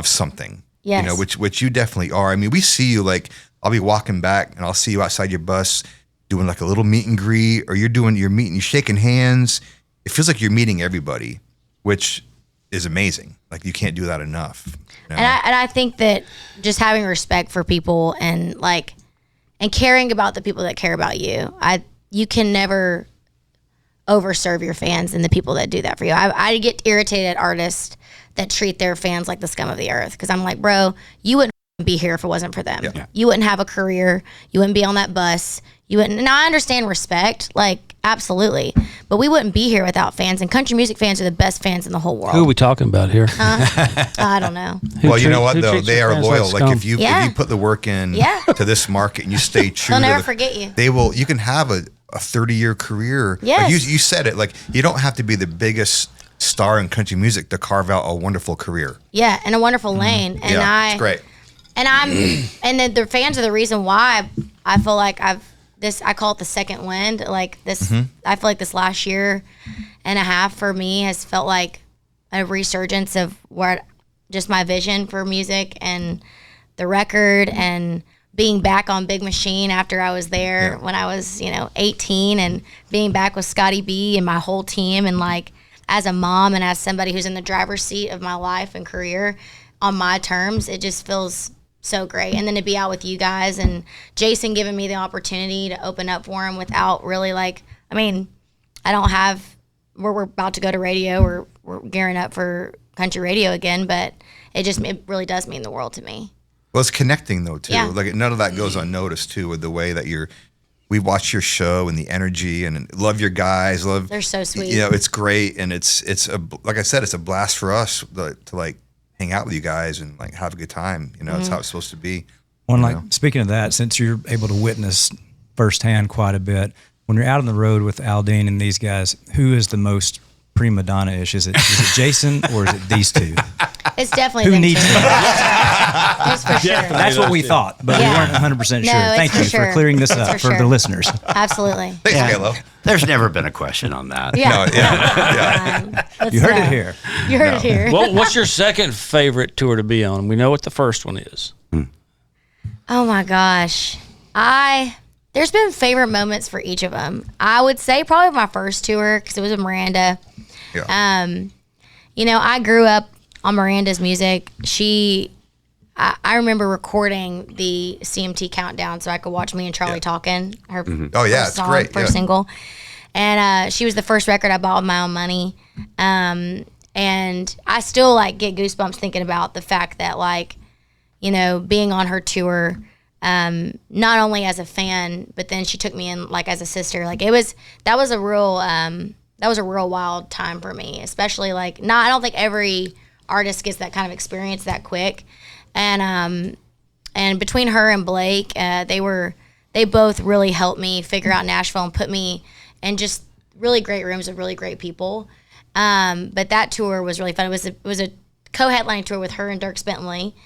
something. Yes. You know, which you definitely are. I mean, we see you, like, I'll be walking back and I'll see you outside your bus doing like a little meet and greet, or you're meeting, you're shaking hands. It feels like you're meeting everybody, which is amazing. Like, you can't do that enough. You know? And I think that just having respect for people and caring about the people that care about you, you can never overserve your fans than the people that do that for you. I get irritated at artists that treat their fans like the scum of the earth, because I'm like, bro, you wouldn't be here if it wasn't for them. Yeah. You wouldn't have a career. You wouldn't be on that bus. You wouldn't. Now, I understand respect, like, absolutely, but we wouldn't be here without fans. And country music fans are the best fans in the whole world. Who are we talking about here? I don't know. Well, you know what though? They are loyal. Like if you put the work in to this market and you stay true, they'll never forget you. They will. You can have a 30-year career. Yes. Like you said it. Like you don't have to be the biggest star in country music to carve out a wonderful career. Yeah, and a wonderful lane. And it's great. And and the fans are the reason why I feel like I call it the second wind. Like this, I feel like this last year and a half for me has felt like a resurgence of just my vision for music and the record, and being back on Big Machine after I was there when I was, 18, and being back with Scotty B and my whole team, and like as a mom and as somebody who's in the driver's seat of my life and career on my terms, it just feels so great. And then to be out with you guys and Jason giving me the opportunity to open up for him without really we're about to go to radio, we're gearing up for country radio again, but it really does mean the world to me. Well, it's connecting though too. Yeah. Like none of that goes unnoticed too, with the way that we watch your show and the energy, and love your guys. They're so sweet. It's great, and it's like I said, it's a blast for us to like hang out with you guys and like have a good time. It's how it's supposed to be. Well, speaking of that, since you're able to witness firsthand quite a bit, when you're out on the road with Aldine and these guys, who is the most prima donna-ish? Is it Jason or is it these two? It's definitely who them needs two. to know? It's for sure. That's what we thought, but we weren't 100% sure. No, Thank you for clearing this up for the listeners. Absolutely. Thanks, Halo. There's never been a question on that. You heard it here. You heard it here. Well, what's your second favorite tour to be on? We know what the first one is. Oh my gosh. There's been favorite moments for each of them. I would say probably my first tour, because it was with Miranda. Yeah. I grew up on Miranda's music. I remember recording the CMT countdown so I could watch Me and Charlie Talking. Her it's great. First single. And she was the first record I bought with my own money. And I still get goosebumps thinking about the fact that being on her tour, not only as a fan, but then she took me in as a sister. That was a real wild time for me, especially I don't think every artist gets that kind of experience that quick. And between her and Blake, they both really helped me figure out Nashville and put me in just really great rooms with really great people. But that tour was really fun. It was a co-headlining tour with her and Dierks Bentley.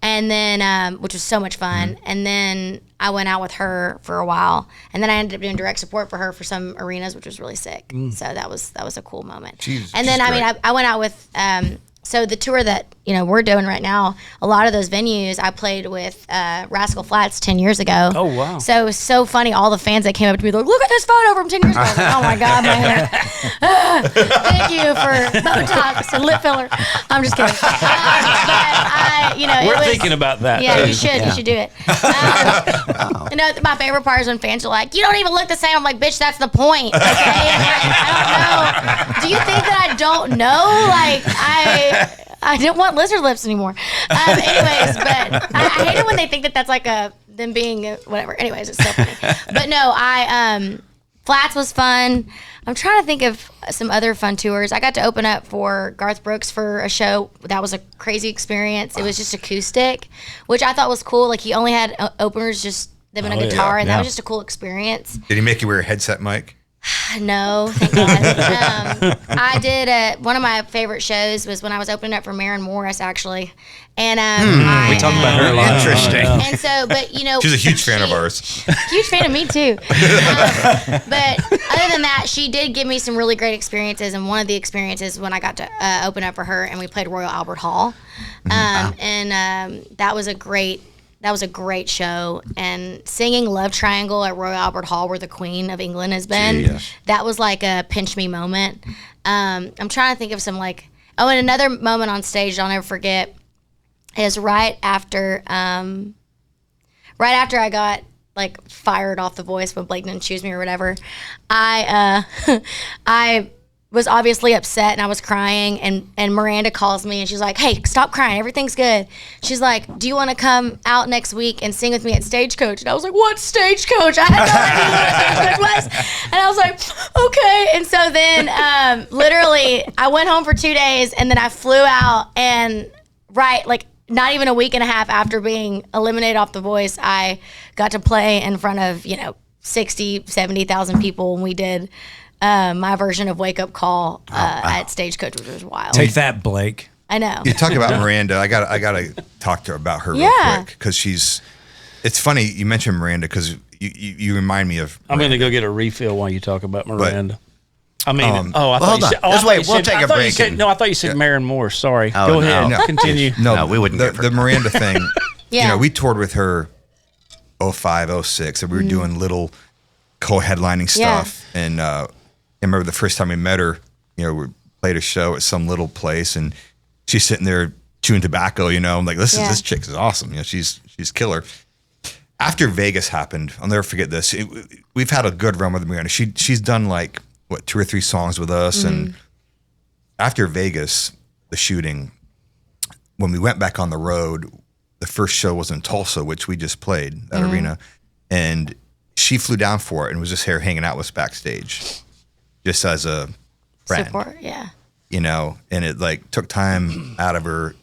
And then, which was so much fun. And then I went out with her for a while. And then I ended up doing direct support for her for some arenas, which was really sick. So that was a cool moment. And then, I went out with, so the tour that, we're doing right now, a lot of those venues I played with Rascal Flatts 10 years ago. Oh, wow. So it was so funny. All the fans that came up to me, they're like, look at this photo from 10 years ago. I was like, oh my God, my hair. Thank you for Botox and lip filler. I'm just kidding. We're thinking about that. Yeah, you should. Yeah. You should do it. My favorite part is when fans are like, you don't even look the same. I'm like, bitch, that's the point. Okay? I don't know. Do you think that I don't know? I didn't want lizard lips anymore. Anyways, but I hate it when they think that that's them being whatever. Anyways, it's so funny. But no, Flats was fun. I'm trying to think of some other fun tours. I got to open up for Garth Brooks for a show. That was a crazy experience. It was just acoustic, which I thought was cool. He only had openers, just them and a guitar, and that was just a cool experience. Did he make you wear a headset mic? No, thank God. I did one of my favorite shows was when I was opening up for Maren Morris, actually. And we talked about her a lot. Interesting. And so, but she's a huge fan of ours. Huge fan of me too. But other than that, she did give me some really great experiences. And one of the experiences when I got to open up for her, and we played Royal Albert Hall, and that was a great show. And singing Love Triangle at Royal Albert Hall, where the Queen of England has been, that was like a pinch me moment. I'm trying to think of some and another moment on stage I'll never forget is right after I got like fired off The Voice when Blake didn't choose me or whatever, I was obviously upset and I was crying, and Miranda calls me and she's like, hey, stop crying, everything's good. She's like, do you want to come out next week and sing with me at Stagecoach? And I was like, what Stagecoach? I had no idea what Stagecoach was. And I was like, okay. And so then literally I went home for 2 days, and then I flew out, and like not even a week and a half after being eliminated off The Voice, I got to play in front of, 60, 70,000 people when we did my version of Wake Up Call at Stagecoach, which was wild. Take that, Blake. I know. You talk about Miranda. I got to talk to her about her real quick, because it's funny you mentioned Miranda, because you remind me of Miranda. I'm going to go get a refill while you talk about Miranda. I mean, I thought hold you on. said, Let's wait. We'll take a break. I thought you said Maren Moore. Sorry. Oh, go ahead. no. Continue. No, we wouldn't. The Miranda thing. Yeah. We toured with her 05, 06, and we were doing little co-headlining stuff. And I remember the first time we met her, we played a show at some little place, and she's sitting there chewing tobacco. I'm like, this chick is awesome. She's killer. After Vegas happened, I'll never forget this. We've had a good run with Miranda. She's done like 2 or 3 songs with us, and after Vegas, the shooting, when we went back on the road, the first show was in Tulsa, which we just played, that arena, and she flew down for it and was just here hanging out with us backstage, just as a friend. Support, yeah. And it like took time out of her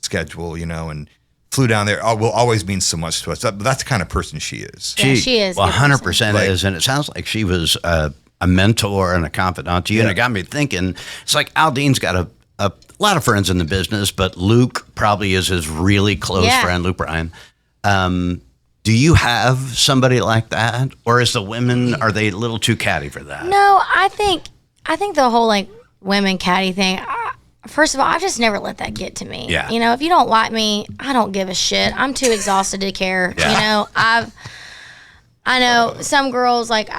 schedule, and flew down there. Will always mean so much to us. That's the kind of person she is. She is. 100% is, and it sounds like she was a mentor and a confidant to you, and it got me thinking. It's like Aldean's got a lot of friends in the business, but Luke probably is his really close friend, Luke Bryan. Do you have somebody like that, or is the women, are they a little too catty for that? No, I think the whole like women catty thing. First of all, I've just never let that get to me. Yeah. If you don't like me, I don't give a shit. I'm too exhausted to care. Yeah. I know some girls, like,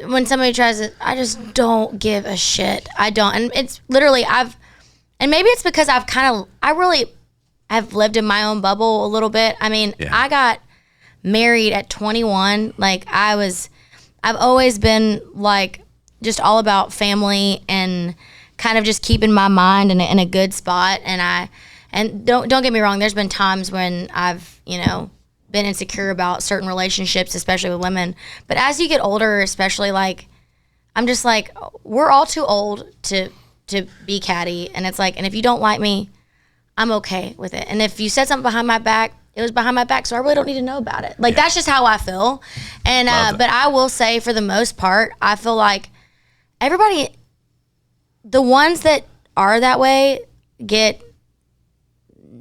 when somebody tries it, I just don't give a shit. I don't. And it's literally, and maybe it's because I really have lived in my own bubble a little bit. I mean, I got married at 21. Like, I've always been, like, just all about family and kind of just keeping my mind in a good spot. And don't get me wrong, there's been times when I've, been insecure about certain relationships, especially with women. But as you get older, especially, like, I'm just like, we're all too old to be catty. And it's like, and if you don't like me, I'm okay with it. And if you said something behind my back, it was behind my back, so I really don't need to know about it. Like, that's just how I feel. And but I will say, for the most part, I feel like everybody, the ones that are that way,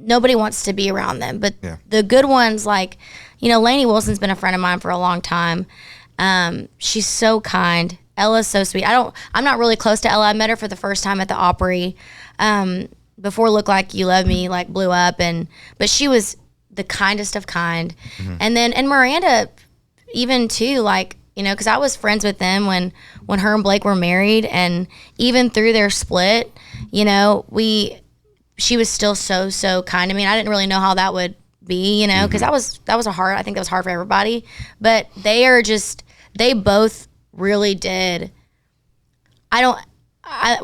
nobody wants to be around them. But the good ones, like, Lainey Wilson's been a friend of mine for a long time. She's so kind. Ella's so sweet. I'm not really close to Ella. I met her for the first time at the Opry before Look Like You Love Me like blew up, but she was the kindest of kind. And Miranda even too, like, because I was friends with them when her and Blake were married, and even through their split, she was still so kind to me. And I didn't really know how that would be, because that was hard. I think that was hard for everybody. But they both really did. When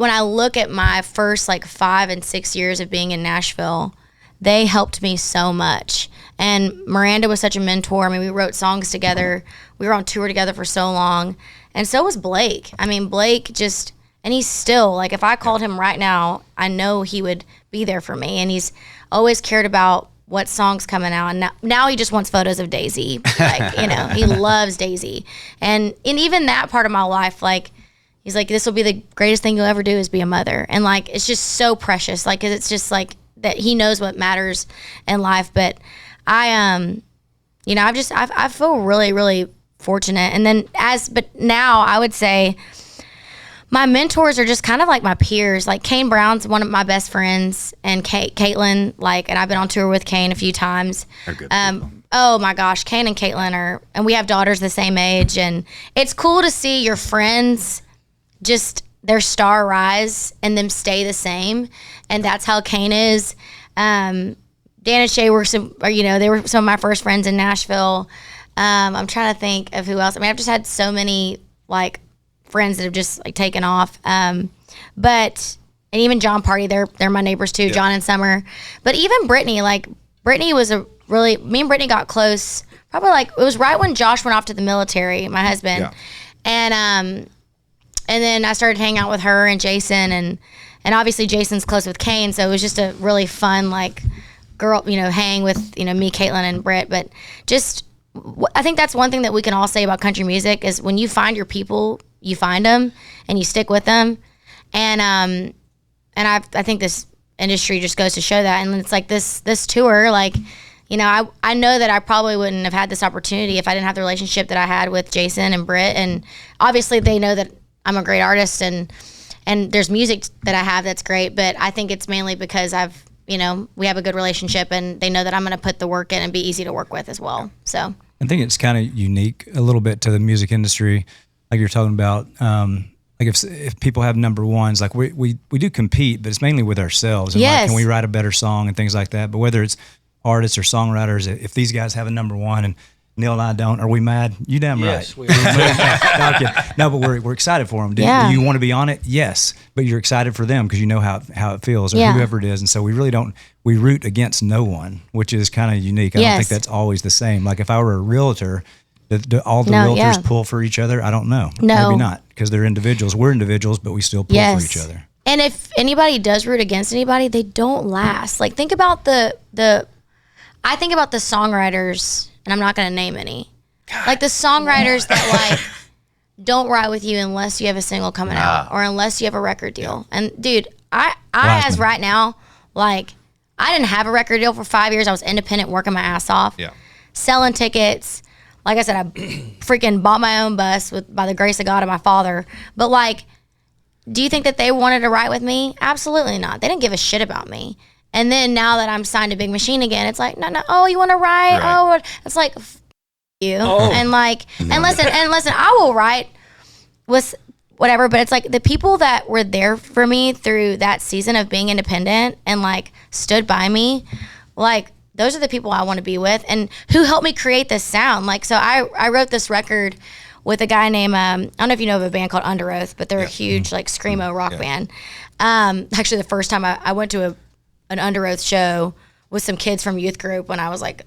I look at my first like 5 and 6 years of being in Nashville, they helped me so much. And Miranda was such a mentor. I mean, we wrote songs together. We were on tour together for so long. And so was Blake. I mean, Blake just, and he's still, like, if I called him right now, I know he would be there for me. And he's always cared about what song's coming out. And now he just wants photos of Daisy. Like, he loves Daisy. And even that part of my life, like, he's like, this will be the greatest thing you'll ever do is be a mother. And, like, it's just so precious. Like, it's just, like, that he knows what matters in life. But I feel really, really fortunate. And then but now I would say my mentors are just kind of like my peers. Like, Kane Brown's one of my best friends, and Caitlin, like, and I've been on tour with Kane a few times. They're good. Oh my gosh, Kane and Caitlin and we have daughters the same age, and it's cool to see your friends just their star rise and them stay the same. And that's how Kane is. Dan and Shay were they were some of my first friends in Nashville. I'm trying to think of who else. I mean, I've just had so many like friends that have just like taken off. But and even John Party, they're my neighbors too, John and Summer. But even Brittany, like Brittany was me and Brittany got close. Probably like it was right when Josh went off to the military, my husband, and then I started hanging out with her and Jason, and obviously Jason's close with Kane, so it was just a really fun like girl, hang with me, Caitlin, and Britt. But just I think that's one thing that we can all say about country music is when you find your people, you find them and you stick with them, and I think this industry just goes to show that. And it's like this tour, like. I know that I probably wouldn't have had this opportunity if I didn't have the relationship that I had with Jason and Britt. And obviously they know that I'm a great artist and there's music that I have that's great. But I think it's mainly because we have a good relationship and they know that I'm going to put the work in and be easy to work with as well. So I think it's kind of unique a little bit to the music industry. Like you're talking about, like if people have number ones, like we do compete, but it's mainly with ourselves. And like, can we write a better song and things like that? But whether it's artists or songwriters, if these guys have a number one and Neil and I don't, are we mad? You damn yes, right. No, but we're excited for them. Do you want to be on it? Yes, but you're excited for them because you know how it feels or whoever it is. And so we really don't, we root against no one, which is kind of unique. I don't think that's always the same. Like if I were a realtor, all the realtors pull for each other? I don't know. No. Maybe not because they're individuals. We're individuals, but we still pull for each other. And if anybody does root against anybody, they don't last. Like think about I think about the songwriters, and I'm not going to name any. God, like the songwriters that like don't write with you unless you have a single coming out or unless you have a record deal. And dude, I as right now, like I didn't have a record deal for 5 years. I was independent, working my ass off, selling tickets. Like I said, I freaking bought my own bus by the grace of God and my father. But like, do you think that they wanted to write with me? Absolutely not. They didn't give a shit about me. And then now that I'm signed to Big Machine again, it's like, no, oh, you want to write? Right. Oh, it's like, you. Oh. And like, and listen, I will write with whatever, but it's like the people that were there for me through that season of being independent and like stood by me, like those are the people I want to be with and who helped me create this sound. Like, so I wrote this record with a guy named, I don't know if you know of a band called Under Oath, but they're a huge like screamo rock band. Actually the first time I went to an Under Oath show with some kids from youth group when I was like,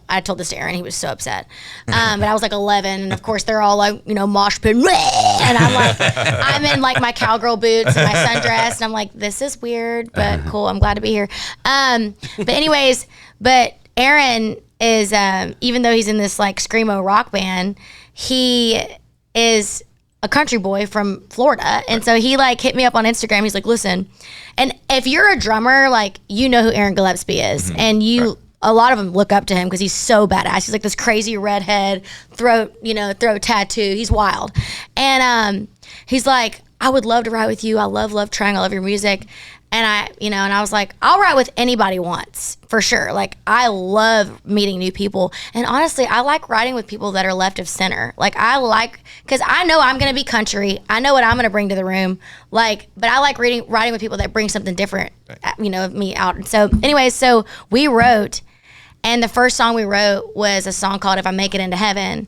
I told this to Aaron, he was so upset. But I was like 11 and of course they're all like, mosh pit. And I'm like, I'm in like my cowgirl boots and my sundress and I'm like, this is weird, but cool. I'm glad to be here. But anyways, Aaron is, even though he's in this like screamo rock band, he is a country boy from Florida. And so he like hit me up on Instagram. He's like, listen, and if you're a drummer, like, you know who Aaron Gillespie is. And a lot of them look up to him because he's so badass. He's like this crazy redhead, throat tattoo. He's wild. And he's like, I would love to write with you. I love Triangle. I love your music. And I was like, I'll write with anybody once, for sure. Like, I love meeting new people. And honestly, I like writing with people that are left of center. Like, because I know I'm going to be country. I know what I'm going to bring to the room. Like, but I like writing with people that bring something different, of me out. And so, anyways, so we wrote, and the first song we wrote was a song called If I Make It Into Heaven.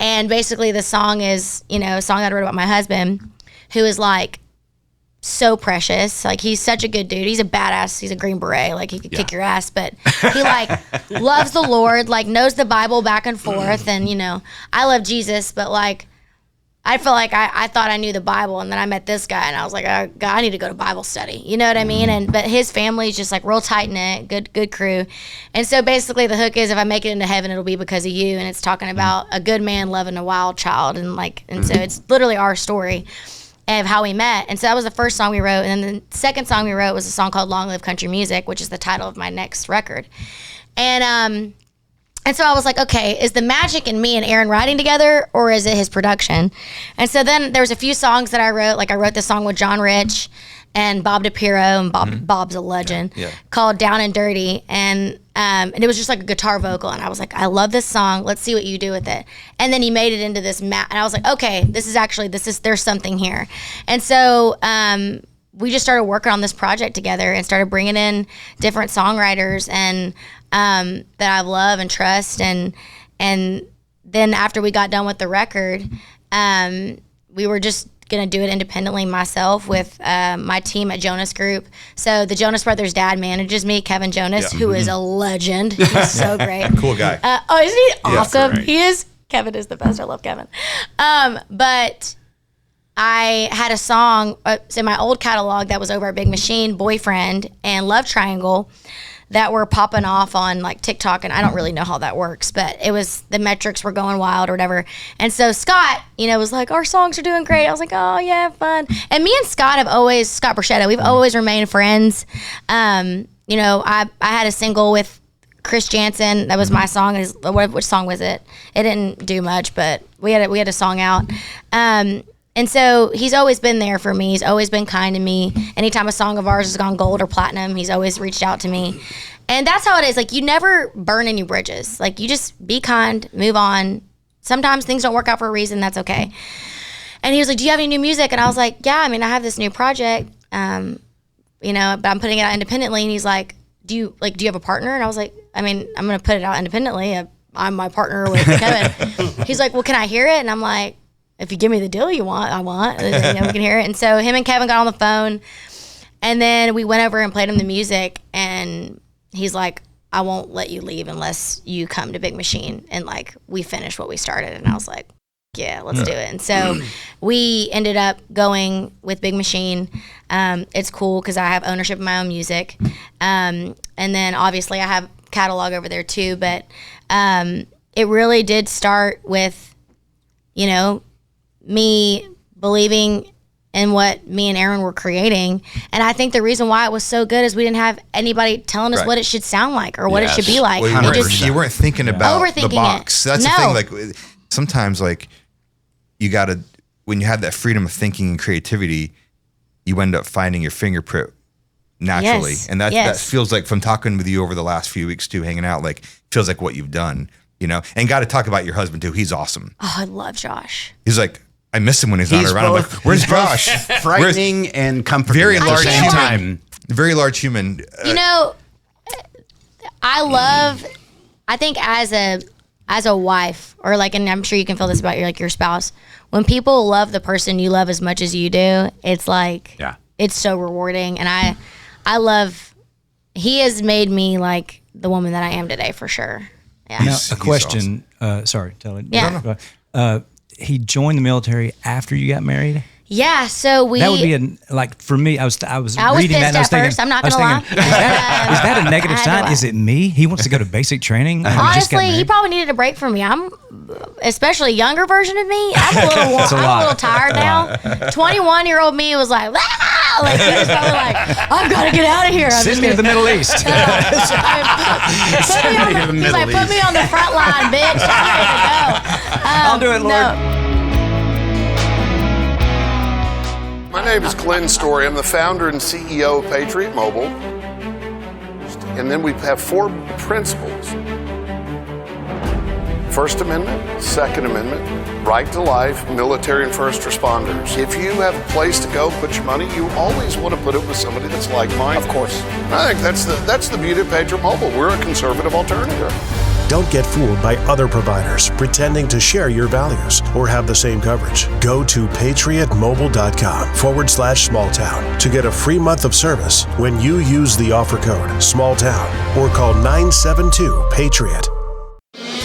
And basically the song is, a song that I wrote about my husband, who is like, so precious. Like, he's such a good dude. He's a badass. He's a Green Beret. Like, he could kick your ass, but he like loves the Lord, like knows the Bible back and forth. And, I love Jesus, but like, I feel like I thought I knew the Bible, and then I met this guy and I was like, oh, God, I need to go to Bible study. You know what I mean? But his family's just like real tight knit, good crew. And so basically the hook is, if I make it into heaven, it'll be because of you. And it's talking about a good man loving a wild child. And so it's literally our story of how we met. And so that was the first song we wrote. And then the second song we wrote was a song called Long Live Country Music, which is the title of my next record. And so I was like, okay, is the magic in me and Aaron writing together, or is it his production? And so then there was a few songs that I wrote. Like, I wrote this song with John Rich and Bob DePiro, and Bob's a legend, called Down and Dirty. And it was just like a guitar vocal. And I was like, I love this song. Let's see what you do with it. And then he made it into this and I was like, okay, there's something here. And so we just started working on this project together and started bringing in different songwriters and that I love and trust. And then after we got done with the record, we were just going to do it independently myself with my team at Jonas Group. So the Jonas Brothers' dad manages me, Kevin Jonas, who is a legend. He's so great. Cool guy. Isn't he awesome? Yeah, he is. Kevin is the best. I love Kevin. But I had a song in my old catalog that was over at Big Machine, Boyfriend, and Love Triangle, that were popping off on like TikTok, and I don't really know how that works, but it was, the metrics were going wild or whatever. And so Scott, was like, our songs are doing great. I was like, oh yeah, fun. And me and Scott have always, Scott Bruschetta, we've always remained friends. I had a single with Chris Jansen. That was my song. Which song was it? It didn't do much, but we had a song out. And so he's always been there for me. He's always been kind to me. Anytime a song of ours has gone gold or platinum, he's always reached out to me. And that's how it is. Like, you never burn any bridges. Like, you just be kind, move on. Sometimes things don't work out for a reason. That's okay. And he was like, do you have any new music? And I was like, yeah, I have this new project, but I'm putting it out independently. And he's like, do you have a partner? And I was like, I'm going to put it out independently. I'm my partner with Kevin. He's like, well, can I hear it? And I'm like, if you give me the deal you want, I want. We can hear it. And so him and Kevin got on the phone, and then we went over and played him the music, and he's like, I won't let you leave unless you come to Big Machine and like we finish what we started. And I was like, yeah, let's do it. And so we ended up going with Big Machine. It's cool because I have ownership of my own music. And then obviously I have catalog over there too, but it really did start with, me believing in what me and Aaron were creating. And I think the reason why it was so good is we didn't have anybody telling us what it should sound like or what it should be like. Well, you weren't thinking about the box. That's the thing. Like, sometimes, like, you got to, when you have that freedom of thinking and creativity, you end up finding your fingerprint naturally. And that feels like, from talking with you over the last few weeks too, hanging out, like, feels like what you've done, and got to talk about your husband too. He's awesome. Oh, I love Josh. He's like, I miss him when he's not around. I'm like, where's Josh? Frightening and comforting. Very large human. Very large human. I think as a wife, or like, and I'm sure you can feel this about your spouse, when people love the person you love as much as you do, it's like, it's so rewarding. And I love, he has made me like the woman that I am today, for sure. Yeah. Now, a question. Awesome. Sorry, tell it. Yeah. He joined the military after you got married? Yeah, so that would be for me. I was reading that and I was thinking, first, I'm not gonna lie. Is that a negative sign? Is it me? He wants to go to basic training. Honestly, he probably needed a break from me. I'm, especially a younger version of me. I'm a little tired now. 21-year-old me was like, ah! Like, he was probably like, I've got to get out of here. Send me to the Middle East. He's like, put me on the front line, bitch. I'm ready to go. I'll do it, Lord. No. My name is Glenn Story. I'm the founder and CEO of Patriot Mobile. And then we have 4 principles. First Amendment, Second Amendment, right to life, military and first responders. If you have a place to go put your money, you always want to put it with somebody that's like-minded. Of course. And I think that's the beauty of Patriot Mobile. We're a conservative alternative. Don't get fooled by other providers pretending to share your values or have the same coverage. Go to patriotmobile.com/smalltown to get a free month of service when you use the offer code SMALLTOWN or call 972-PATRIOT.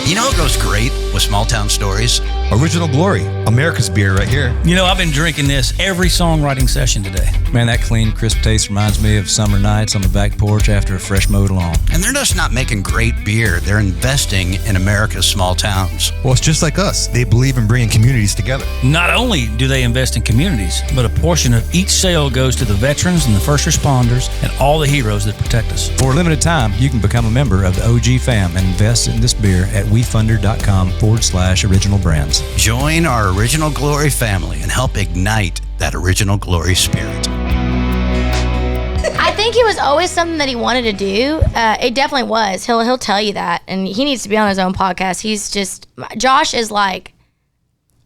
You know what goes great with small town stories? Original Glory, America's beer right here. I've been drinking this every songwriting session today. Man, that clean, crisp taste reminds me of summer nights on the back porch after a fresh mowed lawn. And they're just not making great beer. They're investing in America's small towns. Well, it's just like us. They believe in bringing communities together. Not only do they invest in communities, but a portion of each sale goes to the veterans and the first responders and all the heroes that protect us. For a limited time, you can become a member of the OG fam and invest in this beer at wefunder.com/original brands. Join our Original Glory family and help ignite that Original Glory spirit. I think it was always something that he wanted to do. It definitely was. He'll tell you that, and he needs to be on his own podcast. Josh is like,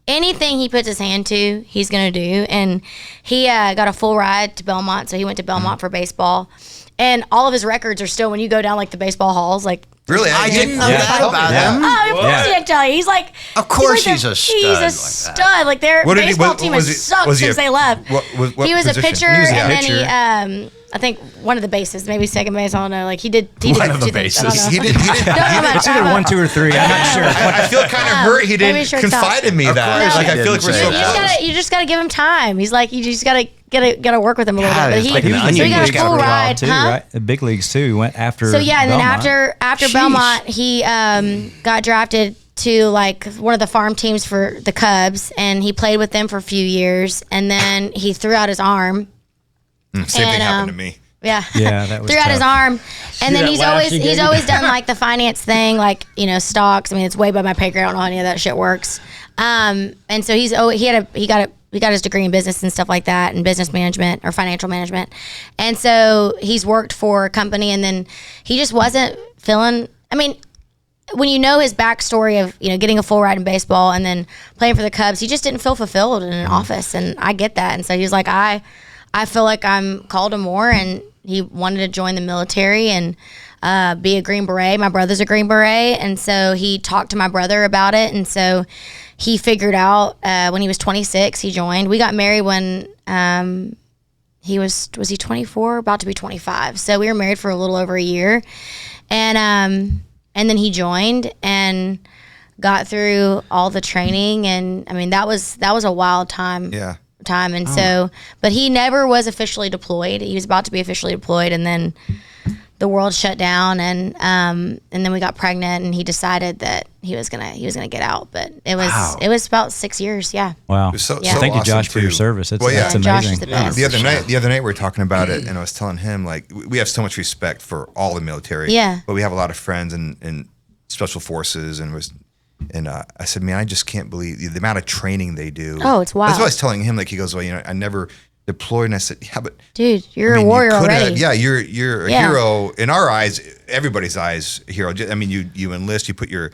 anything he puts his hand to, he's gonna do. And he got a full ride to Belmont, so he went to Belmont for baseball. And all of his records are still, when you go down like the baseball halls, like. Really? I didn't know that about him. Oh, of course he didn't tell you. He's like, of course he's a stud. He's a stud. Like their baseball team has sucked since they left. What he was position? a pitcher, and then he, I think one of the bases, maybe second base. I don't know. Like he did one of the bases. He did. It's either 1, 2, or 3. I'm not sure. I feel kind of hurt. He didn't confide in me that. Like I feel like we're so close. You just gotta give him time. He's like, you just gotta work with him a little bit. But he got a full ride, too, right? The big leagues too. He went after. So yeah, and then Belmont. after Belmont, he got drafted to like one of the farm teams for the Cubs, and he played with them for a few years, and then he threw out his arm. Same thing happened to me. Yeah, that was threw out his arm, and then he's always done like the finance thing, like stocks. I mean, it's way by my pay grade. I don't know how any of that shit works. And so he got his degree in business and stuff like that, and business management or financial management. And so he's worked for a company, and then he just wasn't feeling. I mean, when you know his backstory of getting a full ride in baseball and then playing for the Cubs, he just didn't feel fulfilled in an office, and I get that. And so he's like, I feel like I'm called to more, and he wanted to join the military and be a Green Beret. My brother's a Green Beret, and so he talked to my brother about it, and so he figured out when he was 26, he joined. We got married when was he 24, about to be 25. So we were married for a little over a year, and then he joined and got through all the training, and I mean that was a wild time. Yeah. And so, but he never was officially deployed. He was about to be officially deployed, and then the world shut down, and then we got pregnant, and he decided that he was gonna get out. But it was about 6 years. Yeah. Wow. So thank you, Josh, for your service. That's amazing. Josh is the best. The other night we were talking about it, and I was telling him like we have so much respect for all the military. Yeah. But we have a lot of friends in special forces, and I said, man, I just can't believe the amount of training they do. Oh, it's wild. That's what I was telling him. Like he goes, well, I never deployed, and I said, yeah, but dude, you're a warrior already. Yeah, you're a hero in our eyes, everybody's eyes. A hero. I mean, you enlist, you put your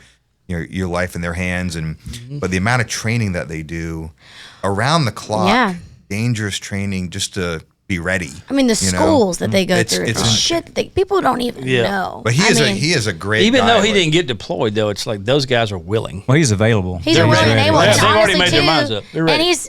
life in their hands, and but the amount of training that they do around the clock, dangerous training, just to be ready. I mean, the schools that they go through, it's shit that people don't even know. But he is a great even guy. though he didn't get deployed, though, it's like those guys are willing. Well, he's available. He's willing and able. They've already made their minds up. They're ready. And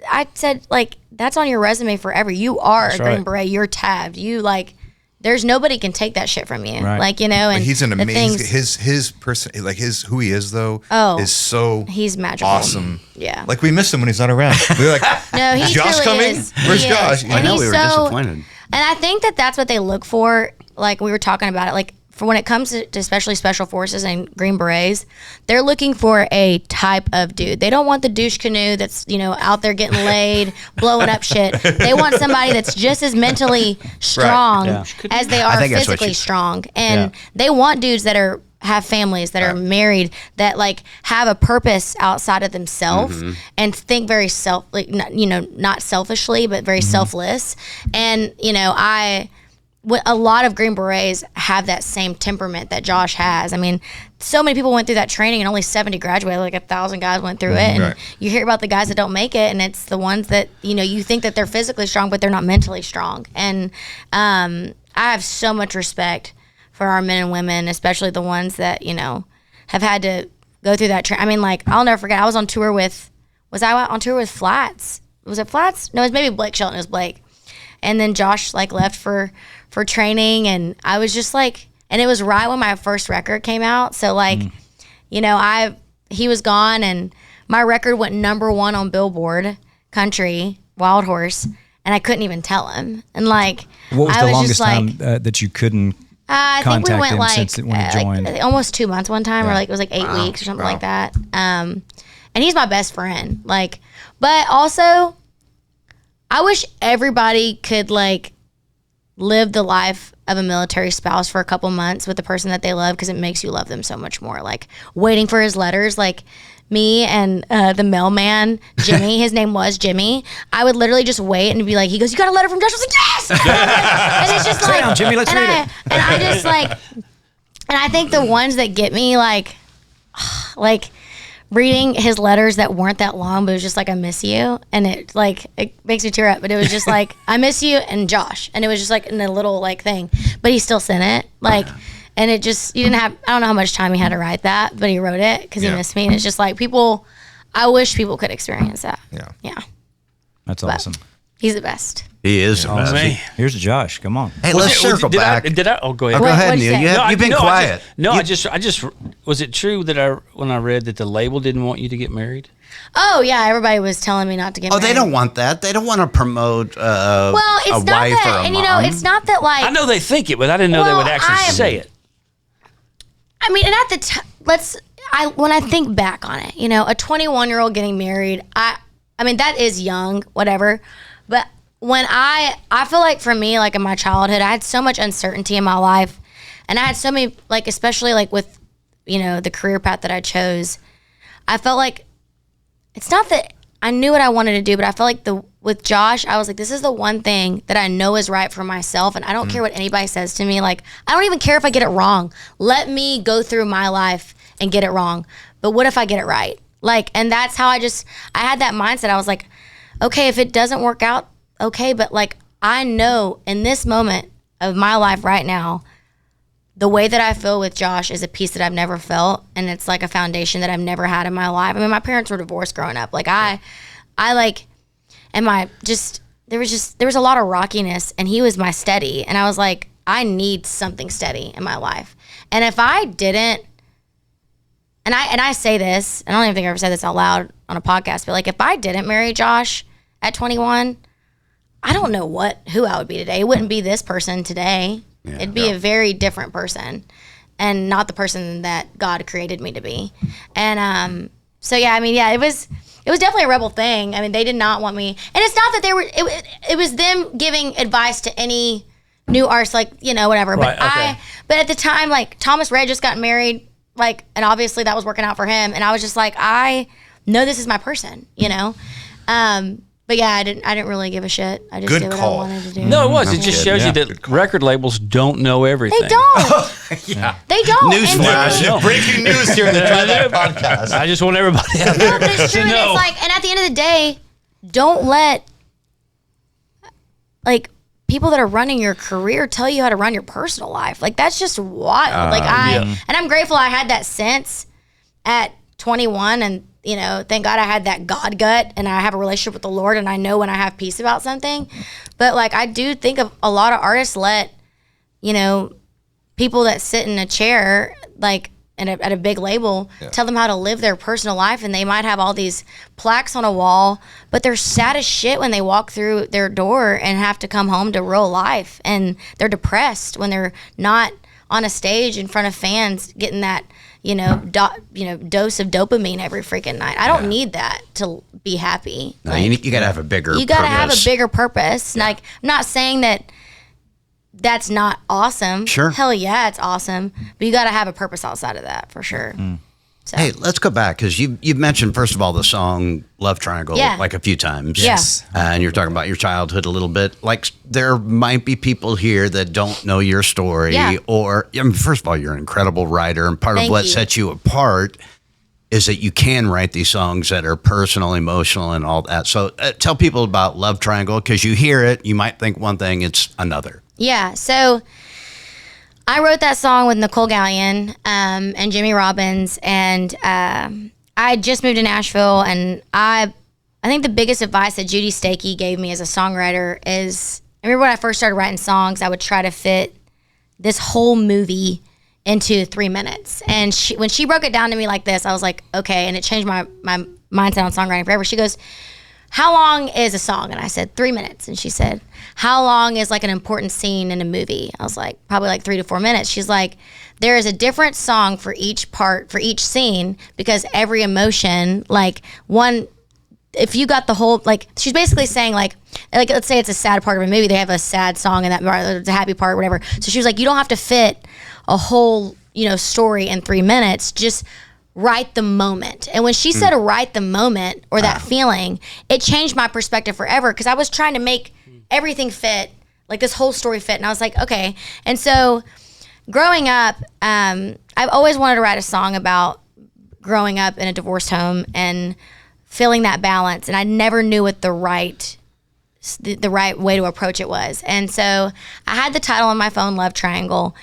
I said, like, that's on your resume forever. You are a Green Beret. You're tabbed. You like. There's nobody can take that shit from you. Right. Like, and but he's an amazing his person, like who he is though is so he's magical. Awesome. Yeah. Like we miss him when he's not around. We're like, no, he Josh truly coming? is. Where's Josh? I know we were disappointed. And I think that's what they look for. Like we were talking about it, like for when it comes to especially special forces and Green Berets, they're looking for a type of dude. They don't want the douche canoe that's, out there getting laid, blowing up shit. They want somebody that's just as mentally strong as they are physically strong. And they want dudes that have families, that are married, that like have a purpose outside of themselves and think very not selfishly, but very selfless. And, a lot of Green Berets have that same temperament that Josh has. I mean, so many people went through that training and only 70 graduated. Like 1,000 guys went through it. And you hear about the guys that don't make it, and it's the ones that, you think that they're physically strong, but they're not mentally strong. And I have so much respect for our men and women, especially the ones that, have had to go through that training. I mean, like, I'll never forget, I was on tour with Flats? Was it Flats? No, it was maybe Blake Shelton. It was Blake. And then Josh like left for training, and I was just like, and it was right when my first record came out. So like, he was gone, and my record went #1 on Billboard Country, Wild Horse, and I couldn't even tell him. And like, what was the longest time that you couldn't I think we went like since when he joined? Like almost 2 months one time, or like it was like 8 weeks or something like that. And he's my best friend. Like, but also, I wish everybody could like live the life of a military spouse for a couple months with the person that they love, because it makes you love them so much more. Like waiting for his letters, like me and the mailman, Jimmy, his name was Jimmy. I would literally just wait and be like, he goes, "You got a letter from Josh?" I was like, "Yes!" And it's just like, down, Jimmy, let's read it. And I just like, and I think the ones that get me like reading his letters that weren't that long, but it was just like, I miss you. And it makes me tear up, but it was just like, I miss you and Josh. And it was just like in a little like thing, but he still sent it. Like, and it just, I don't know how much time he had to write that, but he wrote it because he missed me. And it's just like I wish people could experience that. Yeah. Yeah. That's awesome. He's the best. He is the best. Here's Josh. Come on. Hey, let's circle back. Oh, go ahead. Go ahead, Neil. You've been quiet. I just was it true that when I read that the label didn't want you to get married? Oh yeah, everybody was telling me not to get married. Oh, they don't want that. They don't want to promote it's not wife that, or a and mom. it's not that like I know they think it, but I didn't know they would actually say it. I mean, and at the time, when I think back on it, a 21-year-old getting married, I mean that is young, whatever, but when I feel like for me, like in my childhood, I had so much uncertainty in my life, and I had so many, like especially like with, the career path that I chose, I felt like it's not that I knew what I wanted to do, but I felt like with Josh, I was like, this is the one thing that I know is right for myself, and I don't care what anybody says to me. Like, I don't even care if I get it wrong. Let me go through my life and get it wrong. But what if I get it right? Like, and that's how I had that mindset. I was like, okay, if it doesn't work out, okay, but like I know in this moment of my life right now, the way that I feel with Josh is a piece that I've never felt, and it's like a foundation that I've never had in my life. I mean, my parents were divorced growing up. Like there was a lot of rockiness, and he was my steady, and I was like, I need something steady in my life. And if I didn't, and I say this, I don't even think I ever said this out loud on a podcast, but like if I didn't marry Josh at 21, I don't know who I would be today. It wouldn't be this person today. Yeah, it'd be a very different person, and not the person that God created me to be. And so yeah, I mean, yeah, it was definitely a rebel thing. I mean, they did not want me, and it's not that they were. It was them giving advice to any new artist, like whatever. Right, but but at the time, like Thomas Rhett just got married, like, and obviously that was working out for him, and I was just like, I know this is my person, But yeah, I didn't really give a shit. I just did what I wanted to do. No, it was. It just shows you that record labels don't know everything. They don't. Yeah. They don't. Newsflash. Breaking news here on the Try That podcast. I just want everybody out there but it's true. to know. It's like, and at the end of the day, don't let like people that are running your career tell you how to run your personal life. Like that's just wild. And I'm grateful I had that sense at 21, and thank God I had that God gut, and I have a relationship with the Lord, and I know when I have peace about something. But like I do think of a lot of artists let people that sit in a chair like at a big label tell them how to live their personal life, and they might have all these plaques on a wall, but they're sad as shit when they walk through their door and have to come home to real life, and they're depressed when they're not on a stage in front of fans getting that dose of dopamine every freaking night. I don't need that to be happy. No, you gotta have a bigger. You gotta have a bigger purpose. Like I'm not saying that that's not awesome. Sure. Hell yeah, it's awesome. But you gotta have a purpose outside of that for sure. So. Hey, let's go back because you've mentioned first of all the song "Love Triangle" like a few times. Yes. And you're talking about your childhood a little bit. Like there might be people here that don't know your story, or first of all, you're an incredible writer, and part of what sets you apart is that you can write these songs that are personal, emotional, and all that. So tell people about "Love Triangle" because you hear it, you might think one thing, it's another. Yeah. So I wrote that song with Nicole Gallion and Jimmy Robbins, and I had just moved to Nashville, and I think the biggest advice that Judy Stakey gave me as a songwriter is, I remember when I first started writing songs, I would try to fit this whole movie into 3 minutes. And when she broke it down to me like this, I was like, okay, and it changed my mindset on songwriting forever. She goes, how long is a song? And I said, 3 minutes. And she said, how long is like an important scene in a movie? I was like, probably like 3 to 4 minutes. She's like, there is a different song for each part, for each scene, because every emotion, like one, if you got the whole, like, she's basically saying like, let's say it's a sad part of a movie, they have a sad song in that, or the happy part, whatever. So she was like, you don't have to fit a whole, story in 3 minutes, just write the moment. And when she said write the moment or that feeling, it changed my perspective forever, because I was trying to make everything fit, like this whole story fit. And I was like, okay. And so growing up, I've always wanted to write a song about growing up in a divorced home and feeling that balance, and I never knew what the right way to approach it was. And so I had the title on my phone, Love Triangle.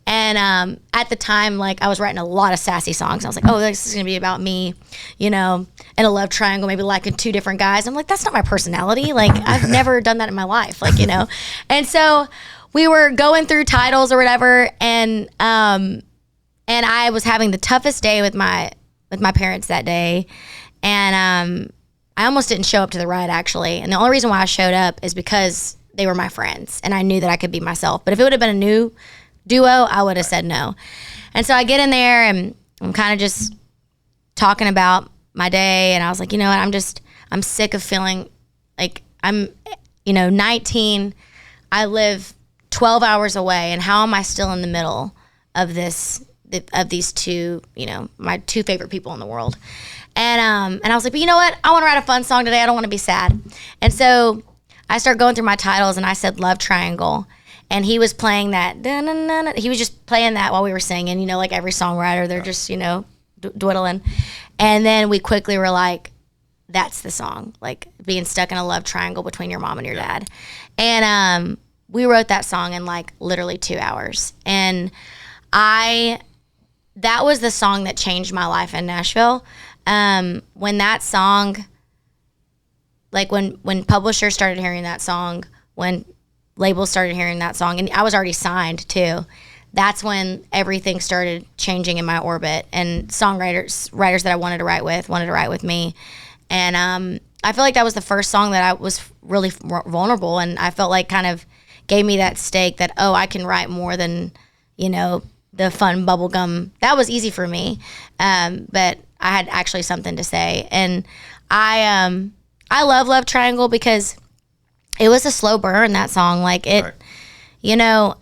And at the time, like, I was writing a lot of sassy songs. I was like, oh, this is going to be about me, you know, in a love triangle, maybe liking two different guys. I'm like, that's not my personality. Like, I've never done that in my life, like, you know. And so we were going through titles or whatever, and I was having the toughest day with my parents that day. And I almost didn't show up to the ride, actually. And the only reason why I showed up is because they were my friends, and I knew that I could be myself. But if it would have been a new duo, I would have said no. And so I get in there, and I'm kind of just talking about my day, and I was like, you know what, I'm sick of feeling like I'm, 19, I live 12 hours away, and how am I still in the middle of these two, my two favorite people in the world. And I was like, but you know what, I want to write a fun song today, I don't want to be sad. And so I started going through my titles, and I said Love Triangle. And he was playing that, he was just playing that while we were singing, like every songwriter, they're just, dwiddling. And then we quickly were like, that's the song, like being stuck in a love triangle between your mom and your dad. And we wrote that song in like literally 2 hours. And that was the song that changed my life in Nashville. When that song, like when publishers started hearing that song, when labels started hearing that song, and I was already signed too, that's when everything started changing in my orbit, and writers that I wanted to write with me. And I feel like that was the first song that I was really vulnerable, and I felt like kind of gave me that stake that, oh, I can write more than, the fun bubblegum. That was easy for me, but I had actually something to say. And I love Triangle because it was a slow burn, that song. Like it, right.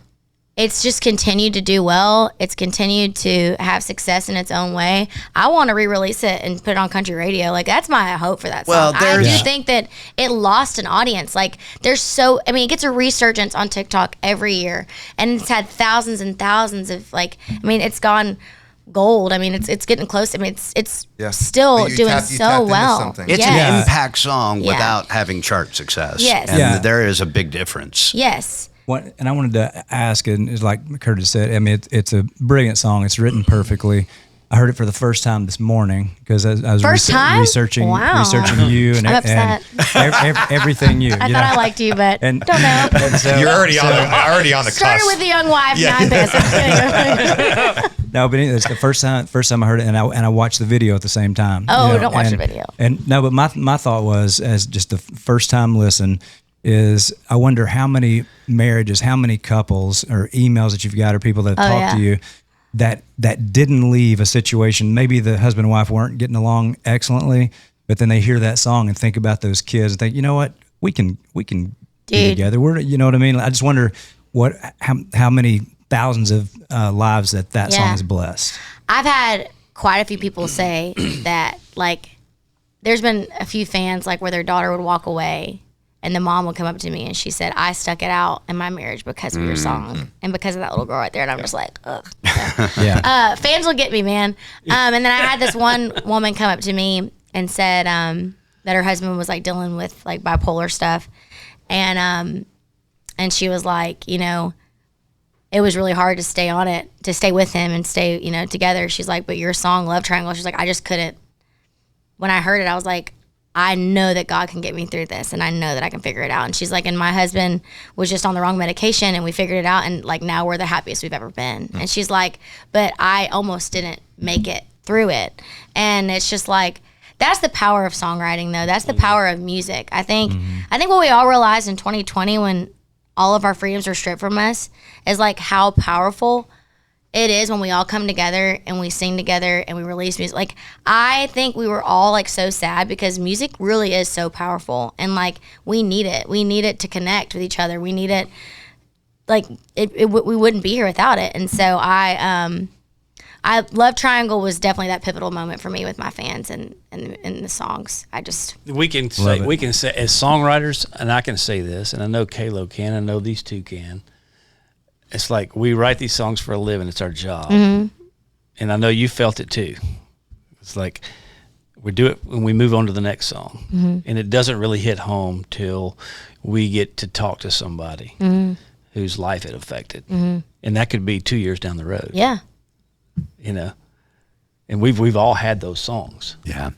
It's just continued to do well. It's continued to have success in its own way. I want to re-release it and put it on country radio. Like, that's my hope for that song. I do think that it lost an audience. Like, it gets a resurgence on TikTok every year. And it's had thousands and thousands of, it's gone gold. It's getting close. It's still doing so well. It's an impact song without having chart success. Yes. And there is a big difference. Yes. And I wanted to ask, and it's like Curtis said, it's a brilliant song. It's written perfectly. I heard it for the first time this morning because I was researching you and everything you. I thought I liked you, but don't know. So, you're already on the cusp. Started with the young wife. Yeah. No, but it's the first time I heard it, and I watched the video at the same time. Oh, don't watch the video. And no, but my thought was, as just the first time listen, is I wonder how many marriages, how many couples or emails that you've got or people that talk to you that didn't leave a situation. Maybe the husband and wife weren't getting along excellently, but then they hear that song and think about those kids and think, you know what, we can be together. You know what I mean? I just wonder how many thousands of lives that song has blessed. I've had quite a few people say that, like, there's been a few fans like where their daughter would walk away and the mom would come up to me and she said, I stuck it out in my marriage because of your song and because of that little girl right there. And I'm just like, ugh. Fans will get me, man. And then I had this one woman come up to me and said that her husband was like dealing with like bipolar stuff. And she was like, it was really hard to stay with him and stay, together. She's like, but your song, Love Triangle, she's like, I just couldn't. When I heard it, I was like, I know that God can get me through this, and I know that I can figure it out. And she's like, and my husband was just on the wrong medication, and we figured it out, and like now we're the happiest we've ever been. And she's like, but I almost didn't make it through it. And it's just like, that's the power of songwriting, though. That's the power of music. I think what we all realized in 2020 when all of our freedoms were stripped from us is like how powerful it is when we all come together and we sing together and we release music. Like, I think we were all like so sad because music really is so powerful, and like we need it. We need it to connect with each other. We need it. Like we wouldn't be here without it. And so I Love Triangle was definitely that pivotal moment for me with my fans and the songs. We can say as songwriters, and I can say this, and I know Kalo can, I know these two can. It's like we write these songs for a living. It's our job. Mm-hmm. And I know you felt it too. It's like we do it when we move on to the next song, and it doesn't really hit home till we get to talk to somebody whose life it affected, and that could be 2 years down the road. Yeah, and we've all had those songs. Yeah.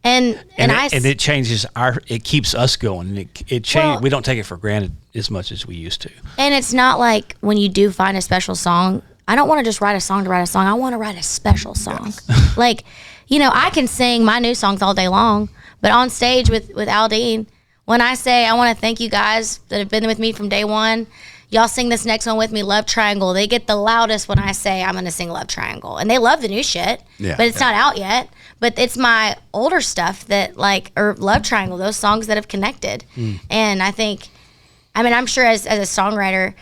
And it changes it keeps us going. And it change. We don't take it for granted as much as we used to. And it's not like when you do find a special song, I don't want to just write a song to write a song. I want to write a special song. Yes. Like, I can sing my new songs all day long, but on stage with Aldine, when I say I want to thank you guys that have been with me from day one, y'all sing this next one with me, Love Triangle. They get the loudest when I say I'm going to sing Love Triangle. And they love the new shit, but it's not out yet. But it's my older stuff that or Love Triangle, those songs that have connected. And I think, I'm sure as a songwriter,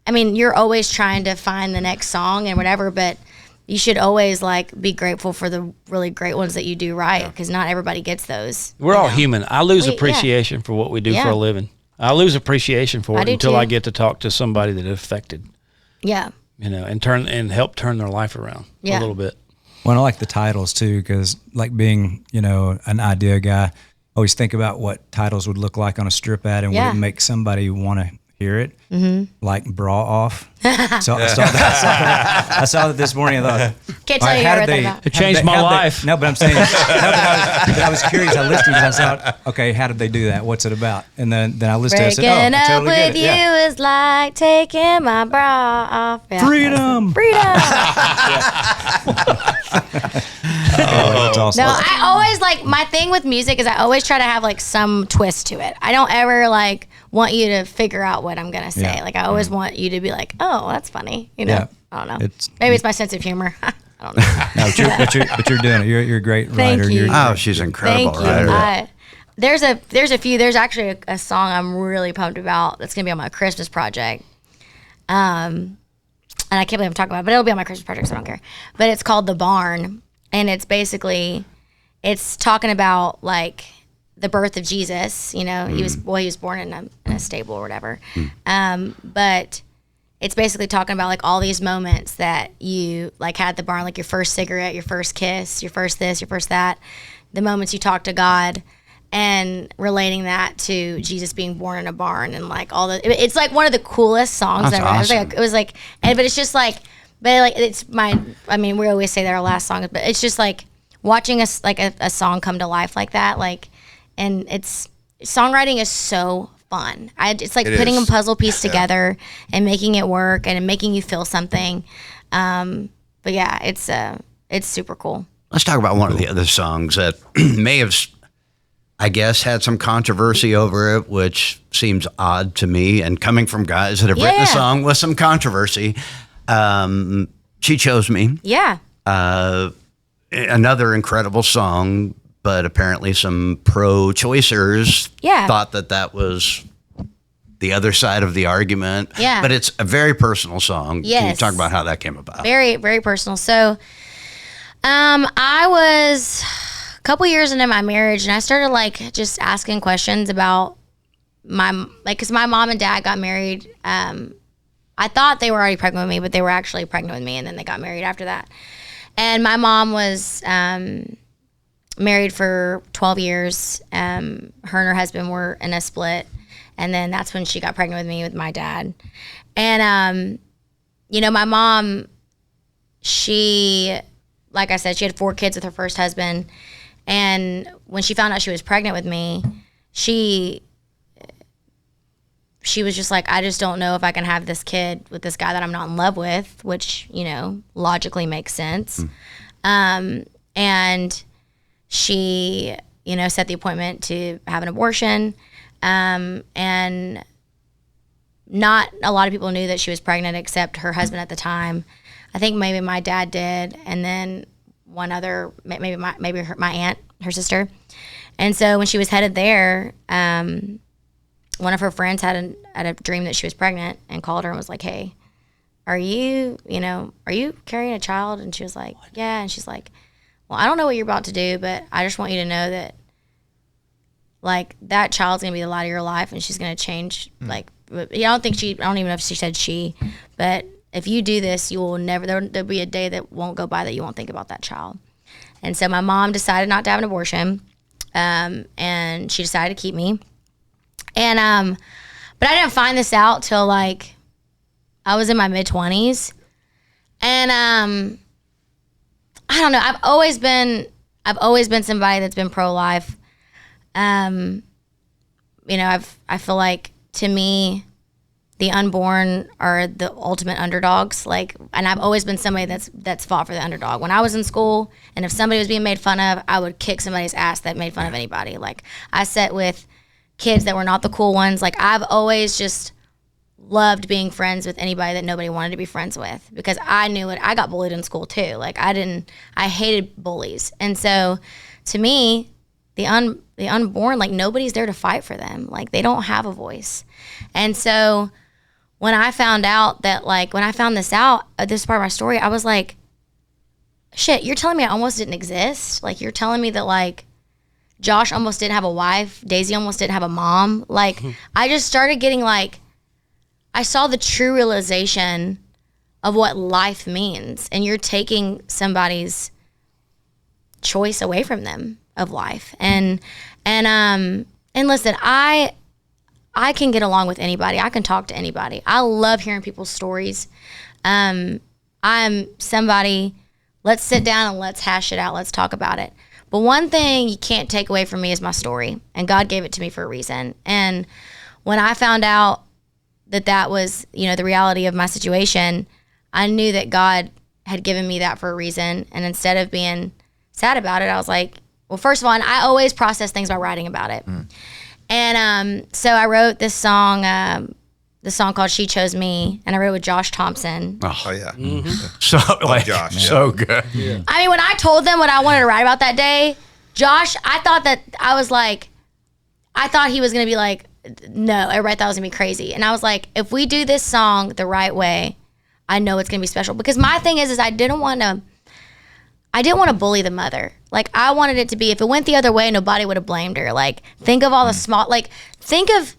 you're always trying to find the next song and whatever, but you should always be grateful for the really great ones that you do right, because not everybody gets those. We're all human. I lose appreciation for what we do for a living. I lose appreciation for it until I get to talk to somebody that it affected. Yeah. And help turn their life around a little bit. Well, I like the titles too, because being, an idea guy, I always think about what titles would look like on a strip ad and would it make somebody want to hear it, like Bra Off. So I saw that this morning. I thought, can't tell you what about. It changed my life. No, but I'm saying, I was curious. I listened because I thought, okay, how did they do that? What's it about? And then I listened. Breaking I said, up with you is like taking my bra off. Yeah. Freedom. That's awesome. No, I always my thing with music is I always try to have some twist to it. I don't ever want you to figure out what I'm gonna say. Yeah. I always want you to be like, oh, that's funny. Yeah. I don't know. Maybe it's my sense of humor. I don't know. No, but you're doing it. You're a great writer. Thank you. She's incredible. Thank you. There's a few. There's actually a song I'm really pumped about that's gonna be on my Christmas project. And I can't believe I'm talking about it, but it'll be on my Christmas project, so I don't care. But it's called The Barn, and it's basically talking about the birth of Jesus. He was born in a stable or whatever. But it's basically talking about all these moments that you had at the barn, your first cigarette, your first kiss, your first this, your first that, the moments you talk to God, and relating that to Jesus being born in a barn and all the. It's one of the coolest songs That's ever. awesome. But it's just it's my. We always say that our last song, but it's just watching a song come to life like that, and songwriting is so fun. It's putting a puzzle piece together and making it work and making you feel something. But yeah, it's super cool. Let's talk about one of the other songs that may have, I guess, had some controversy over it, which seems odd to me. And coming from guys that have written a song with some controversy, She Chose Me. Yeah. Another incredible song. But apparently some pro-choicers thought that was the other side of the argument. Yeah. But it's a very personal song. Yes. Can you talk about how that came about? Very, very personal. So I was a couple years into my marriage, and I started just asking questions about because my mom and dad got married. I thought they were already pregnant with me, but they were actually pregnant with me, and then they got married after that. And my mom was married for 12 years. Her and her husband were in a split, and then that's when she got pregnant with me with my dad. And my mom, she, like I said, she had 4 kids with her first husband, and when she found out she was pregnant with me, she was just like, I just don't know if I can have this kid with this guy that I'm not in love with, which logically makes sense. And she, set the appointment to have an abortion. And not a lot of people knew that she was pregnant except her husband at the time. I think maybe my dad did, and then one other, maybe my aunt, her sister. And so when she was headed there, one of her friends had a dream that she was pregnant and called her and was like, hey, are you carrying a child? And she was like, yeah. And she's like, well, I don't know what you're about to do, but I just want you to know that that child's gonna be the light of your life, and she's gonna change. I don't even know if she said she, but if you do this, you will never, there'll be a day that won't go by that you won't think about that child. And so my mom decided not to have an abortion, and she decided to keep me. And but I didn't find this out till like I was in my mid-20s. And I don't know, I've always been somebody that's been pro-life. You know, I feel like, to me, the unborn are the ultimate underdogs. Like, and I've always been somebody that's fought for the underdog. When I was in school, and if somebody was being made fun of, I would kick somebody's ass that made fun of anybody. Like, I sat with kids that were not the cool ones. Like, I've always just loved being friends with anybody that nobody wanted to be friends with, because I knew it. I got bullied in school too. Like, I hated bullies. And so to me, the unborn, like, nobody's there to fight for them. Like, they don't have a voice. And so when I found out that, like, when I found this out, this part of my story, I was like, shit, you're telling me I almost didn't exist? Like, you're telling me that, like, Josh almost didn't have a wife, Daisy almost didn't have a mom? Like, I just started getting, like, I saw the true realization of what life means, and you're taking somebody's choice away from them of life. And listen, I can get along with anybody. I can talk to anybody. I love hearing people's stories. I'm somebody, let's sit down and let's hash it out. Let's talk about it. But one thing you can't take away from me is my story, and God gave it to me for a reason. And when I found out that was, you know, the reality of my situation, I knew that God had given me that for a reason. And instead of being sad about it, I was like, well, first of all, and I always process things by writing about it. And so I wrote this song, called She Chose Me, and I wrote it with Josh Thompson. Oh yeah. So, like, Josh, so good. Yeah. I mean, when I told them what I wanted to write about that day, Josh, I thought he was going to be like, no, everybody thought it was going to be crazy. And I was like, if we do this song the right way, I know it's going to be special. Because my thing is I didn't want to bully the mother. Like, I wanted it to be, if it went the other way, nobody would have blamed her. Like, think of all the small, like, think of,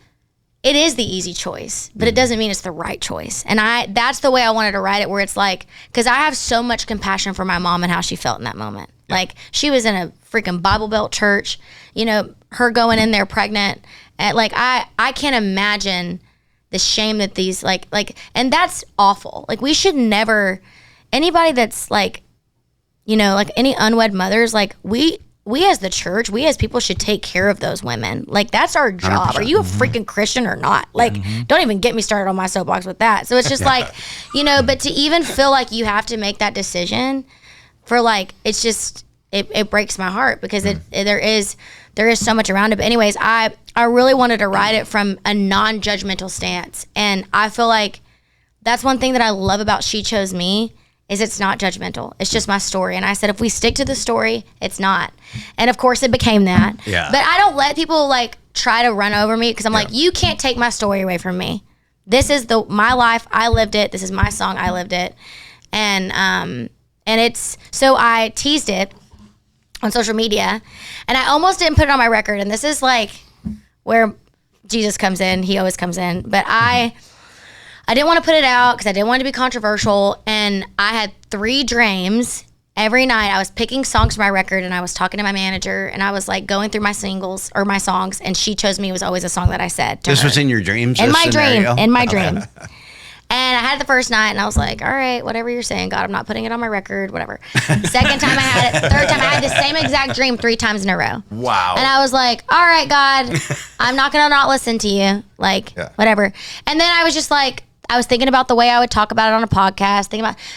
it is the easy choice, but it doesn't mean it's the right choice. And that's the way I wanted to write it, where it's like, because I have so much compassion for my mom and how she felt in that moment. Yeah. Like, she was in a freaking Bible Belt church, you know, her going in there pregnant. And like, I can't imagine the shame that these, like, and that's awful. Like, we should never, anybody that's like, you know, like any unwed mothers, like we as the church, we as people should take care of those women. Like, that's our job. 100%. Are you a freaking Christian or not? Like, don't even get me started on my soapbox with that. So it's just like, you know, but to even feel like you have to make that decision for, like, it's just, it breaks my heart, because there is so much around it. But anyways, I really wanted to write it from a non-judgmental stance. And I feel like that's one thing that I love about She Chose Me, is it's not judgmental. It's just my story. And I said, if we stick to the story, it's not. And of course it became that. Yeah. But I don't let people, like, try to run over me, because I'm like, you can't take my story away from me. This is my life. I lived it. This is my song. I lived it. And it's, so I teased it on social media, and I almost didn't put it on my record. And this is like where Jesus comes in. He always comes in. But I didn't want to put it out because I didn't want it to be controversial. And I had 3 dreams every night. I was picking songs for my record, and I was talking to my manager, and I was like going through my singles or my songs, and She Chose Me was always a song that I said to This her. was in your dreams? In my dream. And I had it the first night, and I was like, all right, whatever you're saying, God, I'm not putting it on my record, whatever. Second time I had it, third time I had the same exact dream 3 times in a row. Wow. And I was like, all right, God, I'm not going to not listen to you. Like, whatever. And then I was just like, I was thinking about the way I would talk about it on a podcast,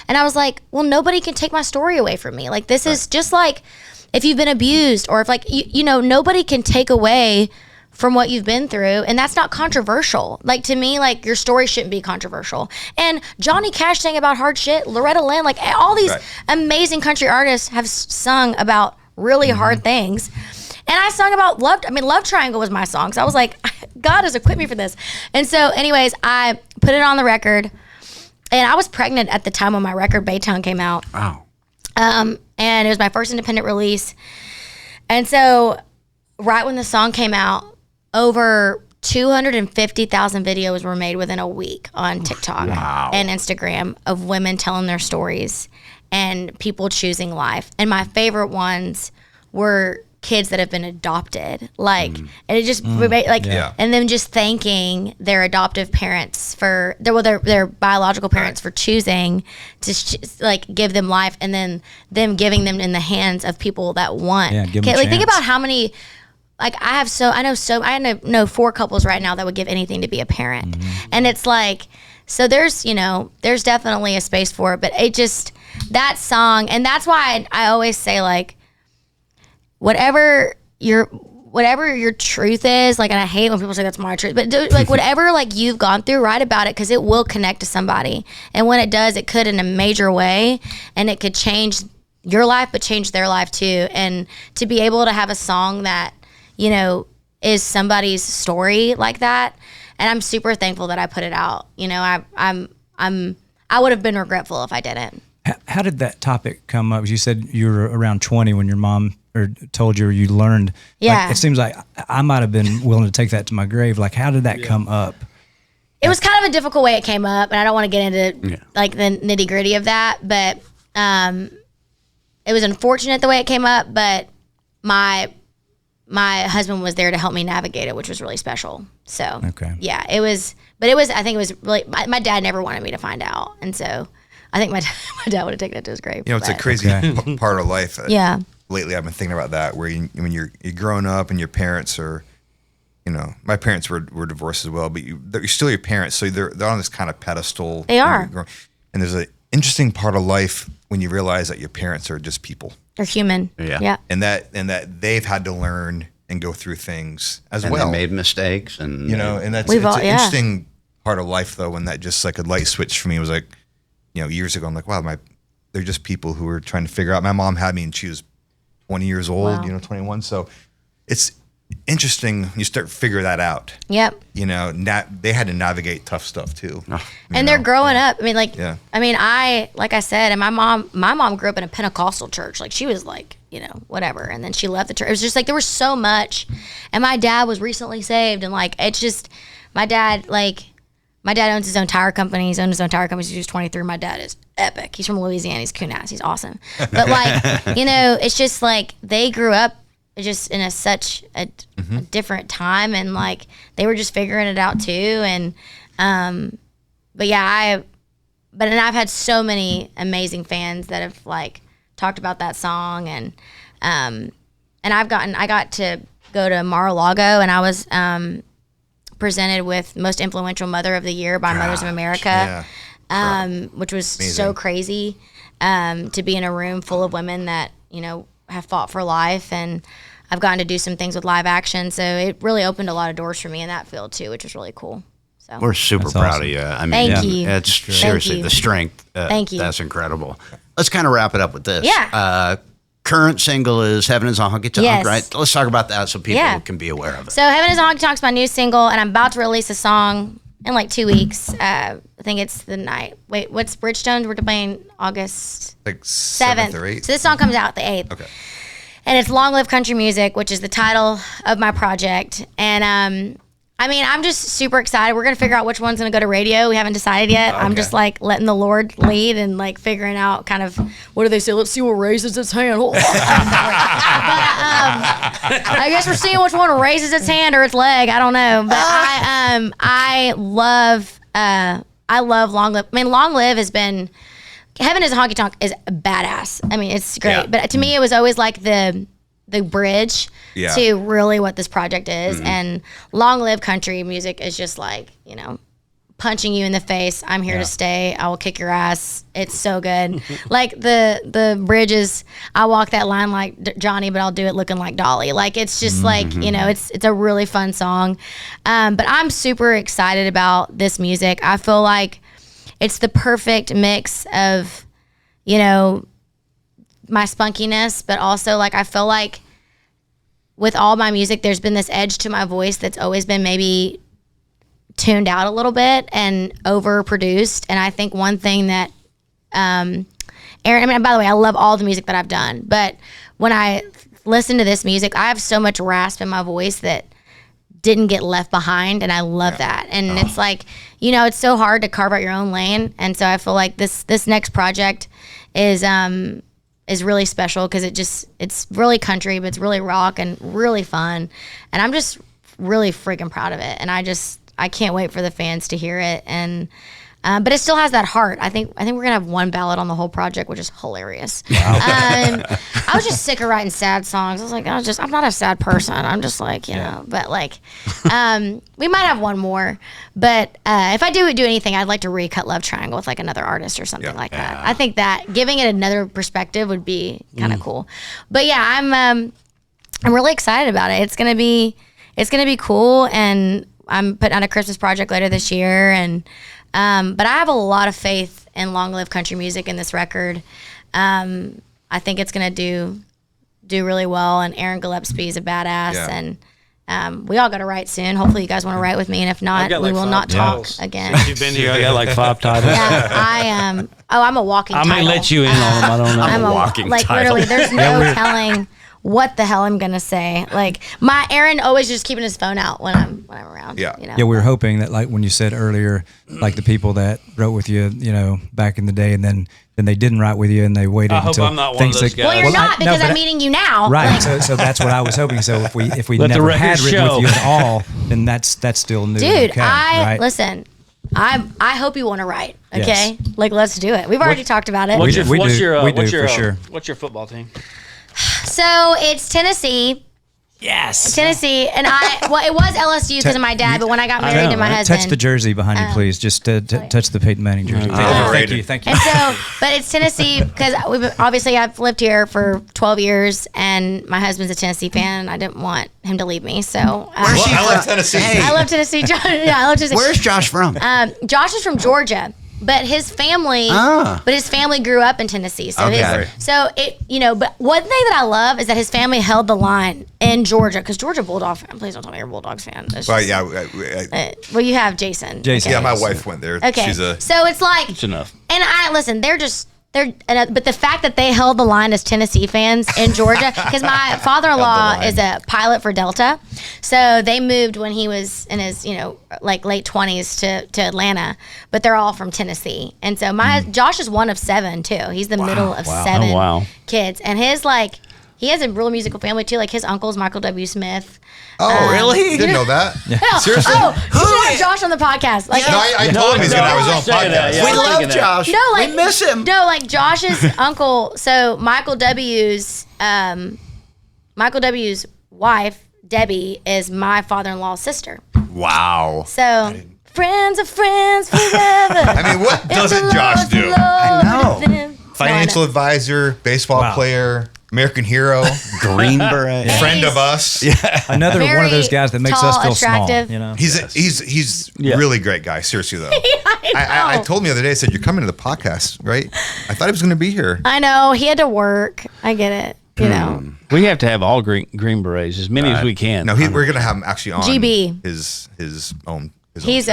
and I was like, well, nobody can take my story away from me. Like, this is just like, if you've been abused, or if, like, you know, nobody can take away from what you've been through, and that's not controversial. Like, to me, like, your story shouldn't be controversial. And Johnny Cash sang about hard shit, RaeLynn, like, all these amazing country artists have sung about really hard things. And I sung about Love Triangle was my song. So I was like, God has equipped me for this. And so anyways, I put it on the record, and I was pregnant at the time when my record Baytown came out. Wow. And it was my first independent release. And so right when the song came out, over 250,000 videos were made within a week on TikTok and Instagram of women telling their stories. and people choosing life. And my favorite ones were kids that have been adopted, and it just and them just thanking their adoptive parents for their biological parents for choosing to give them life, and then them giving them in the hands of people that want. Give them a chance. Think about how many. I know 4 couples right now that would give anything to be a parent, and it's so there's definitely a space for it, but it just that song, and that's why I always say whatever your truth is, and I hate when people say that's my truth, but whatever you've gone through, write about it, because it will connect to somebody, and when it does, it could in a major way, and it could change your life, but change their life too. And to be able to have a song that is somebody's story like that, and I'm super thankful that I put it out. I would have been regretful if I didn't. How did that topic come up? You said you were around 20 when your mom told you, or you learned. Yeah. It seems like I might have been willing to take that to my grave. How did that come up? It was kind of a difficult way it came up, and I don't want to get into the nitty gritty of that, but it was unfortunate the way it came up, but my husband was there to help me navigate it, which was really special. So yeah, I think it was really, my dad never wanted me to find out, and so I think my dad would have taken it to his grave. It's a crazy part of life. Yeah. Lately, I've been thinking about that, where when you're growing up and your parents are, my parents were divorced as well, but you're still your parents, so they're on this kind of pedestal. They are. And there's an interesting part of life when you realize that your parents are just people. They're human. Yeah. And that they've had to learn and go through things as well. They made mistakes, and and it's an interesting part of life, though, when that just a light switch for me was years ago. I'm wow, they're just people who are trying to figure out. My mom had me, and she was 20 years old, 21. So it's interesting when you start to figure that out. Yep. They had to navigate tough stuff too. And they're growing up. Like I said, and my mom grew up in a Pentecostal church. She was whatever. And then she left the church. It was just there was so much. And my dad was recently saved. And it's just, my dad owns his own tire company. He's owned his own tire company since he was 23. My dad is epic. He's from Louisiana. He's cool ass. He's awesome. But it's just they grew up just in such a different time, and they were just figuring it out too. And and I've had so many amazing fans that have talked about that song, and I got to go to Mar-a-Lago, and I was presented with Most Influential Mother of the Year by Mothers of America, which was amazing. So crazy to be in a room full of women that have fought for life, and I've gotten to do some things with live action, so it really opened a lot of doors for me in that field too, which was really cool. So we're super proud of you. Thank you. It's seriously the strength. Thank you. That's incredible. Let's kind of wrap it up with this. Yeah. Current single is Heaven is a Honky Tonk, yes. Right? Let's talk about that so people can be aware of it. So Heaven is a Honky Tonk is my new single, and I'm about to release a song in 2 weeks. I think it's the night. Wait, what's Bridgestone's? We're playing August 7th or 8th. So this song comes out the 8th. Okay. And it's Long Live Country Music, which is the title of my project. And I'm just super excited. We're going to figure out which one's going to go to radio. We haven't decided yet. Okay. I'm just letting the Lord lead and figuring out kind of, what do they say? Let's see what raises its hand. But I guess we're seeing which one raises its hand or its leg. I don't know. But I love Long Live. Long Live has been, Heaven is a Honky Tonk is badass. It's great. Yeah. But to me, it was always the bridge to really what this project is. Mm-hmm. And Long Live Country Music is just punching you in the face. I'm here to stay. I will kick your ass. It's so good. The bridge is, I walk that line like Johnny, but I'll do it looking like Dolly. It's just it's a really fun song. But I'm super excited about this music. I feel like it's the perfect mix of, my spunkiness, but also I feel like with all my music, there's been this edge to my voice that's always been maybe tuned out a little bit and overproduced. And I think one thing that, Aaron, by the way, I love all the music that I've done, but when I listen to this music, I have so much rasp in my voice that didn't get left behind, and I love that. And it's it's so hard to carve out your own lane. And so I feel like this next project is really special because it's really country, but it's really rock and really fun. And I'm just really freaking proud of it. And I can't wait for the fans to hear it. And but it still has that heart. I think we're gonna have one ballad on the whole project, which is hilarious. Wow. I was just sick of writing sad songs. I was like, I'm not a sad person. I'm just like, you know. But like, we might have one more. But if I do anything, I'd like to recut Love Triangle with like another artist or something like that. I think that giving it another perspective would be kind of cool. But yeah, I'm really excited about it. It's gonna be cool, and I'm putting out a Christmas project later this year, and. But I have a lot of faith in Long Live Country Music in this record. I think it's going to do really well, and Aaron Gillespie is a badass, and we all got to write soon. Hopefully you guys want to write with me, and if not, we will not talk again. Since you've been here, I got like 5 titles. Yeah, I am. I'm a walking title. I may let you in on them. I don't know. I'm a walking title. Literally, there's no telling what the hell I'm gonna say. Like my Aaron always just keeping his phone out when I'm around. Yeah. You know? Yeah, we were hoping that, like when you said earlier, like the people that wrote with you, back in the day, and then they didn't write with you, and they waited until I'm not one of those guys. Well, you're not, because I'm meeting you now. Right. Like, so that's what I was hoping. So if we never had written with you at all, then that's still new. Dude, okay, listen. I hope you want to write. Okay, like let's do it. We've already talked about it. What's your football team? So it's Tennessee. Yes. Tennessee, and it was LSU because of my dad, but when I got married to my husband. Touch the jersey behind you, please. Just touch the Peyton Manning jersey. Thank you. And so, but it's Tennessee because I've lived here for 12 years, and my husband's a Tennessee fan, and I didn't want him to leave me. So I love Tennessee. I love Tennessee. I love Tennessee. Where's Josh from? Josh is from Georgia. But his family, grew up in Tennessee. So but one thing that I love is that his family held the line in Georgia, because Georgia Bulldog fan. Please don't tell me you're a Bulldogs fan. Well, you have Jason. Okay. Yeah, my wife went there. Okay, so it's like it's enough. And but the fact that they held the line as Tennessee fans in Georgia, because my father-in-law is a pilot for Delta, so they moved when he was in his late 20s to Atlanta, but they're all from Tennessee, and so Josh is one of 7 too. He's the middle of 7 kids, and he has a real musical family too. Like his uncle's Michael W. Smith. Oh, really? Didn't know that. Yeah. Seriously? Oh, you should have Josh on the podcast. Like, no, I told him he's going to have his own podcast. Yeah, we love Josh. No, like, we miss him. No, like Josh's uncle. So Michael W's wife, Debbie, is my father-in-law's sister. Wow. So friends are friends forever. I mean, what doesn't Josh do? I know. Financial advisor, baseball player, American hero, Green Beret, friend of us. Yeah. Another one of those guys that makes us feel attractive. small. He's really great guy. Seriously though, I told him the other day. I said, "You're coming to the podcast, right?" I thought he was going to be here. I know he had to work. I get it. You know, we have to have all green berets, as many as we can. No, we're going to have him actually on GB. his own. He's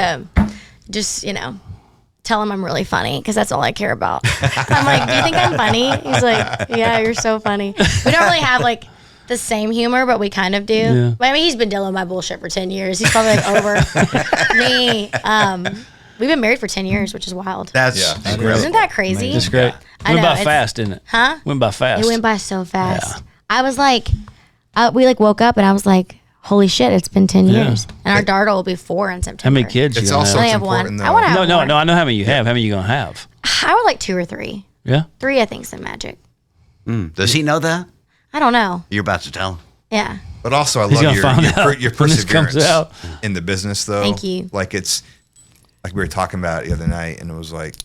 tell him I'm really funny, because that's all I care about. I'm like, do you think I'm funny? He's like, yeah, you're so funny. We don't really have like the same humor, but we kind of do. Yeah. But I mean, he's been dealing with my bullshit for 10 years. He's probably like over me. We've been married for 10 years, which is wild. Isn't that crazy? It's great. Went by fast, didn't it? Huh? Went by fast. It went by so fast. Yeah. I was like, we like woke up and I was like, holy shit, it's been 10 years. And our daughter will be 4 in September. How many kids it's you also have? I have important, one. though. I want to have No, I know how many you have. How many are you going to have? I would like 2 or 3. Yeah? 3, I think, is the magic. Does he know that? I don't know. You're about to tell him. Yeah. But also, I love your perseverance in the business, though. Thank you. Like it's like we were talking about it the other night, and it was like,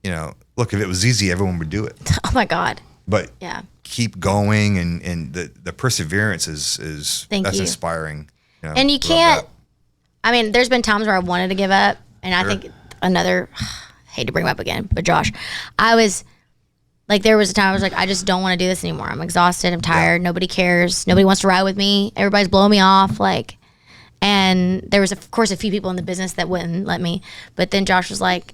look, if it was easy, everyone would do it. Oh my God. But keep going, and the perseverance is that's inspiring. And you can't. I mean, there's been times where I wanted to give up, and I think I hate to bring him up again, but Josh, I was like, there was a time I was like, I just don't want to do this anymore. I'm exhausted. I'm tired. Nobody cares. Nobody wants to ride with me. Everybody's blowing me off. And there was, of course, a few people in the business that wouldn't let me. But then Josh was like,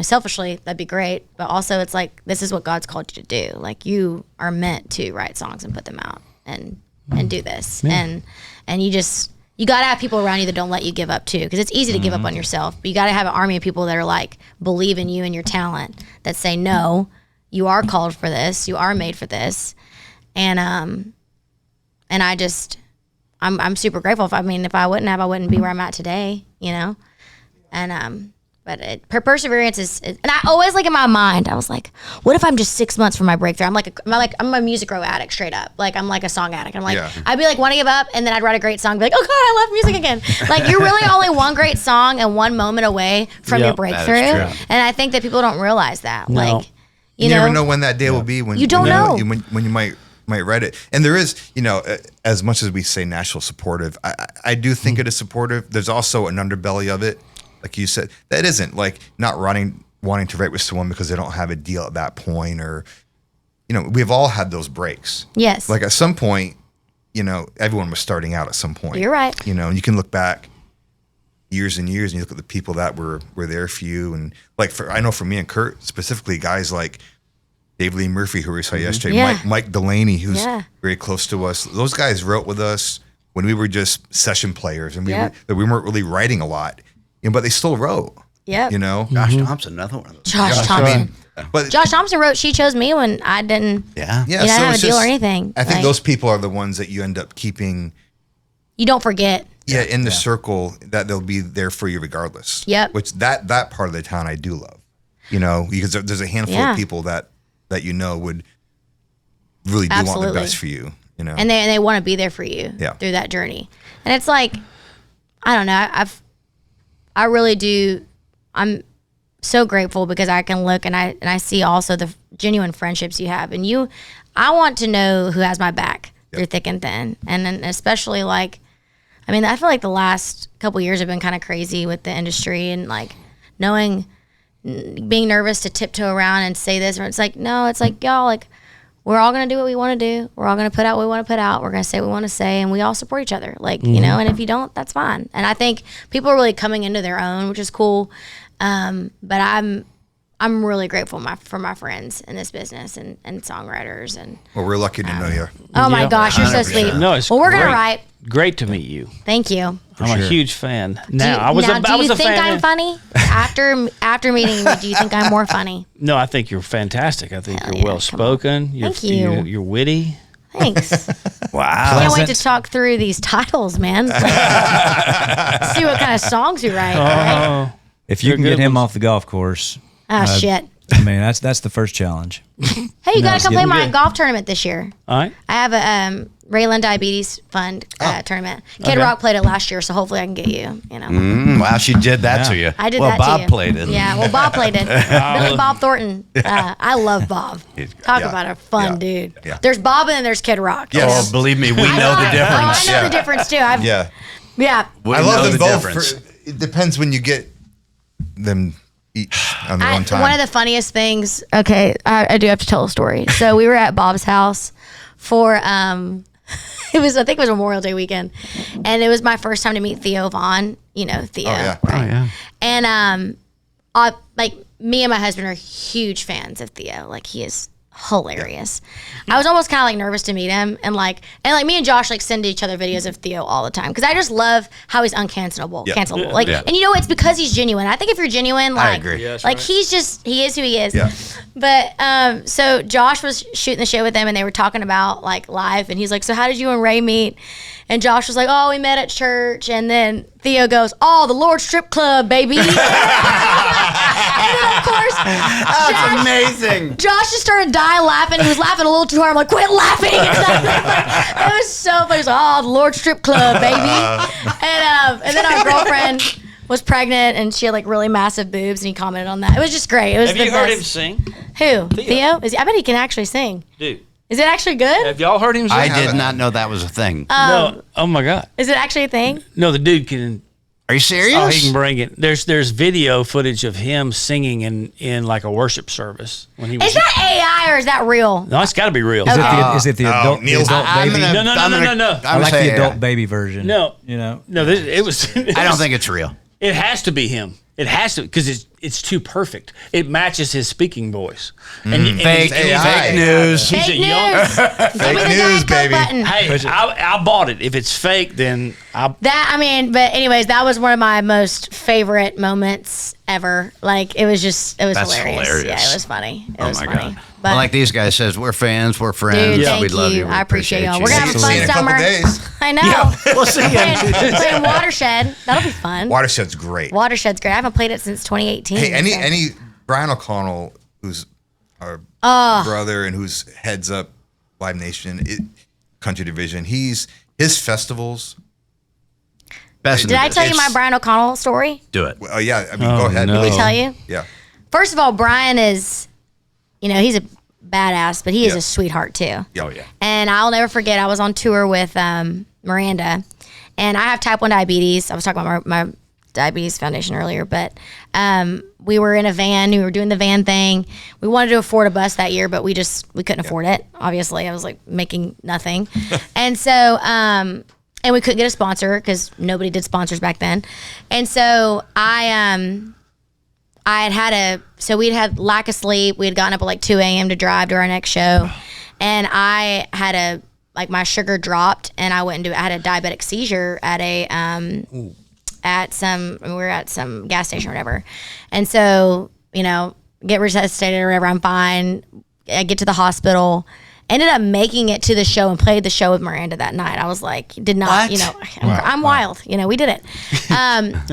selfishly, that'd be great. But also, it's like, this is what God's called you to do. Like, you are meant to write songs and put them out and do this. Yeah. And you got to have people around you that don't let you give up too. Because it's easy to give up on yourself. But you got to have an army of people that are like, believe in you and your talent, that say, no, you are called for this. You are made for this. And I'm super grateful. If I wouldn't have, I wouldn't be where I'm at today, you know? And, but perseverance is, and I always, like, in my mind, I was like, what if I'm just 6 months from my breakthrough? I'm a Music Row addict, straight up. Like, I'm like a song addict. I'm like, I'd be like, want to give up, and then I'd write a great song, and be like, oh God, I love music again. Like, you're really only one great song and one moment away from your breakthrough. And I think that people don't realize that. No. Like, you never know when that day will be. When you don't know when you might write it. And there is, you know, as much as we say Nashville supportive, I do think it is supportive. There's also an underbelly of it. Like you said, that isn't like not wanting to write with someone because they don't have a deal at that point, or, you know, we've all had those breaks. Yes. Like at some point, you know, everyone was starting out at some point. You're right. You know, and you can look back years and years and you look at the people that were there for you. And like, I know for me and Kurt specifically, guys like Dave Lee Murphy, who we saw yesterday, Mike Delaney, who's very close to us. Those guys wrote with us when we were just session players, and we weren't really writing a lot. You know, but they still wrote. Yeah. You know? Josh Thompson, another one of those. Josh Thompson. But Josh Thompson wrote She Chose Me when I didn't. Yeah. I didn't have a deal or anything. I think those people are the ones that you end up keeping. You don't forget. Yeah, in the circle, that they'll be there for you regardless. Yep. Which that part of the town I do love. You know, because there's a handful of people that you know would really do want the best for you. You know, and they want to be there for you through that journey. And it's like, I don't know, I really do. I'm so grateful because I can look and I see also the genuine friendships you have. And I want to know who has my back through thick and thin. And then especially like, I mean, I feel like the last couple years have been kind of crazy with the industry, and like being nervous to tiptoe around and say this. Or it's like, no, it's like, y'all, like, we're all going to do what we want to do. We're all going to put out what we want to put out. We're going to say what we want to say, and we all support each other. Like, you know, and if you don't, that's fine. And I think people are really coming into their own, which is cool. But I'm really grateful for my friends in this business and songwriters. And well, we're lucky to know you. Oh my gosh, you're so sweet. No, it's we're going to write. Great to meet you. Thank you. I'm a huge fan. Do you think I'm funny? After meeting me, do you think I'm more funny? No, I think you're fantastic. I think you're well spoken. Thank you. You're witty. Thanks. Wow. I can't wait to talk through these titles, man. See what kind of songs you write. Right? If you can get him off the golf course. Oh, shit. I mean, that's the first challenge. Hey, you got to come play my golf tournament this year. All right. I have a RaeLynn Diabetes Fund tournament. Kid Rock played it last year, so hopefully I can get you. You know. Wow, she did that to you. I did that to Bob you. Played it. Yeah, well, Bob played it. Billy Bob Thornton. I love Bob. Talk about a fun dude. Yeah. There's Bob and then there's Kid Rock. Yes. Oh, believe me, we know the difference. I know the difference too. Yeah. I love them both. It depends when you get them each on their own time. One of the funniest things. Okay, I do have to tell a story. So we were at Bob's house for I think it was Memorial Day weekend, and it was my first time to meet Theo Vaughn. You know Theo. Oh yeah. Right? Oh yeah. And like me and my husband are huge fans of Theo. Like he is hilarious. I was almost kind of like nervous to meet him, and like me and Josh like send each other videos of Theo all the time because I just love how he's uncancelable. Cancelable. Like, and you know, it's because he's genuine. I think if you're genuine, like, I agree. Yeah, like he is who he is. Yeah. But so Josh was shooting the show with them, and they were talking about like life, and he's like, so how did you and Ray meet? And Josh was like, oh, we met at church. And then Theo goes, oh, the Lord Strip Club, baby. And then, of course, that's amazing. Josh just started dying laughing. He was laughing a little too hard. I'm like, quit laughing. It was so funny. He was like, oh, the Lord Strip Club, baby. And then our girlfriend was pregnant, and she had like really massive boobs, and he commented on that. It was just great. It was Have you heard him sing? Who? Theo? I bet he can actually sing. Dude. Is it actually good? Have y'all heard him sing? I did not know that was a thing. No. Oh my God. Is it actually a thing? No, the dude can. Are you serious? Oh, he can bring it. There's video footage of him singing in like a worship service when he was. Is that AI or is that real? No, it's got to be real. Is it the adult baby? No. I like the adult baby version. No, you know. No, it was. I don't think it's real. It has to be him. It has to because it's too perfect. It matches his speaking voice. Fake news. Fake news. Fake news, baby. Hey, I bought it. If it's fake, then but anyways, that was one of my most favorite moments ever. Like, it was hilarious. Yeah, it was funny. It was funny. God. But like these guys says, we're fans, we're friends. Dude, thank love you. I appreciate y'all. We're going to have a See you fun in a couple summer. days. I know. Yeah, we'll see you. Playing Watershed. That'll be fun. Watershed's great. Watershed's great. I haven't played it since 2018. Hey, any Brian O'Connell, who's our brother and who's heads up Live Nation Country Division, his festivals. Did I tell you my Brian O'Connell story? Do it. Well, yeah, I mean, go ahead. No. Did I tell you? Yeah. First of all, Brian is, he's a badass, but he is a sweetheart too. Oh, yeah. And I'll never forget, I was on tour with Miranda, and I have type 1 diabetes. I was talking about my diabetes foundation earlier, but we were in a van. We were doing the van thing. We wanted to afford a bus that year, but we couldn't afford it. Obviously, I was like making nothing. And so, and we couldn't get a sponsor because nobody did sponsors back then. And so we'd had lack of sleep. We had gotten up at like 2 a.m. to drive to our next show. And I had my sugar dropped, and I had a diabetic seizure at we were at some gas station or whatever. And so, get resuscitated or whatever, I'm fine. I get to the hospital. Ended up making it to the show and played the show with Miranda that night. I was like, I'm wild. We did it.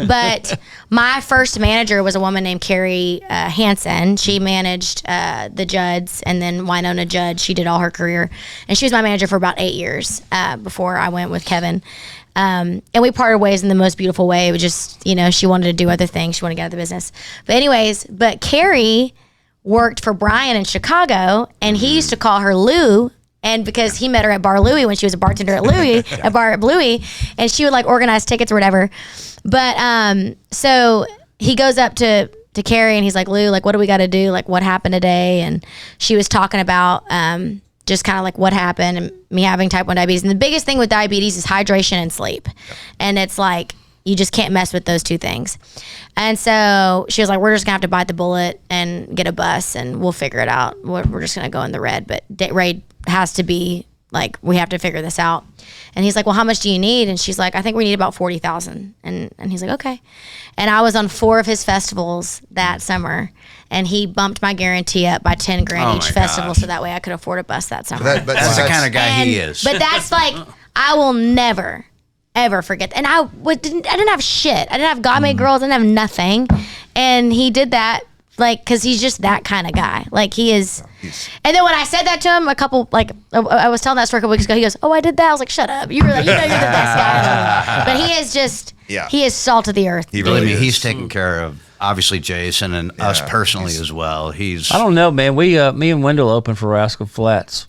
But my first manager was a woman named Carrie Hansen. She managed the Judds, and then Winona Judd. She did all her career. And she was my manager for about 8 years before I went with Kevin. And we parted ways in the most beautiful way. It was just, she wanted to do other things. She wanted to get out of the business. But Carrie worked for Brian in Chicago, and he used to call her Lou, and because he met her at Bar Louie when she was a bartender at at Bar at Bluey, and she would like organize tickets or whatever. But so he goes up to Carrie, and he's like, Lou, like, what do we got to do? Like, what happened today? And she was talking about just kind of like what happened and me having type 1 diabetes. And the biggest thing with diabetes is hydration and sleep. And it's like, you just can't mess with those two things. And so she was like, we're just gonna have to bite the bullet and get a bus, and we'll figure it out. We're just gonna go in the red. But Ray has to be like, we have to figure this out. And he's like, well, how much do you need? And she's like, I think we need about 40,000. And he's like, okay. And I was on 4 of his festivals that summer, and he bumped my guarantee up by 10 grand each festival, so that way I could afford a bus that summer. That's the kind of guy he is. But that's like, I will never ever forget. And I didn't have shit. I didn't have God Made Girls. I didn't have nothing. And he did that, like, because he's just that kind of guy. Like, he is. And then when I said that to him, I was telling that story a couple weeks ago, he goes, oh, I did that. I was like, shut up. You're the best guy. But he is just, he is salt of the earth. He really is. He's taking care of, obviously, Jason and us personally as well. I don't know, man. Me and Wendell opened for Rascal Flatts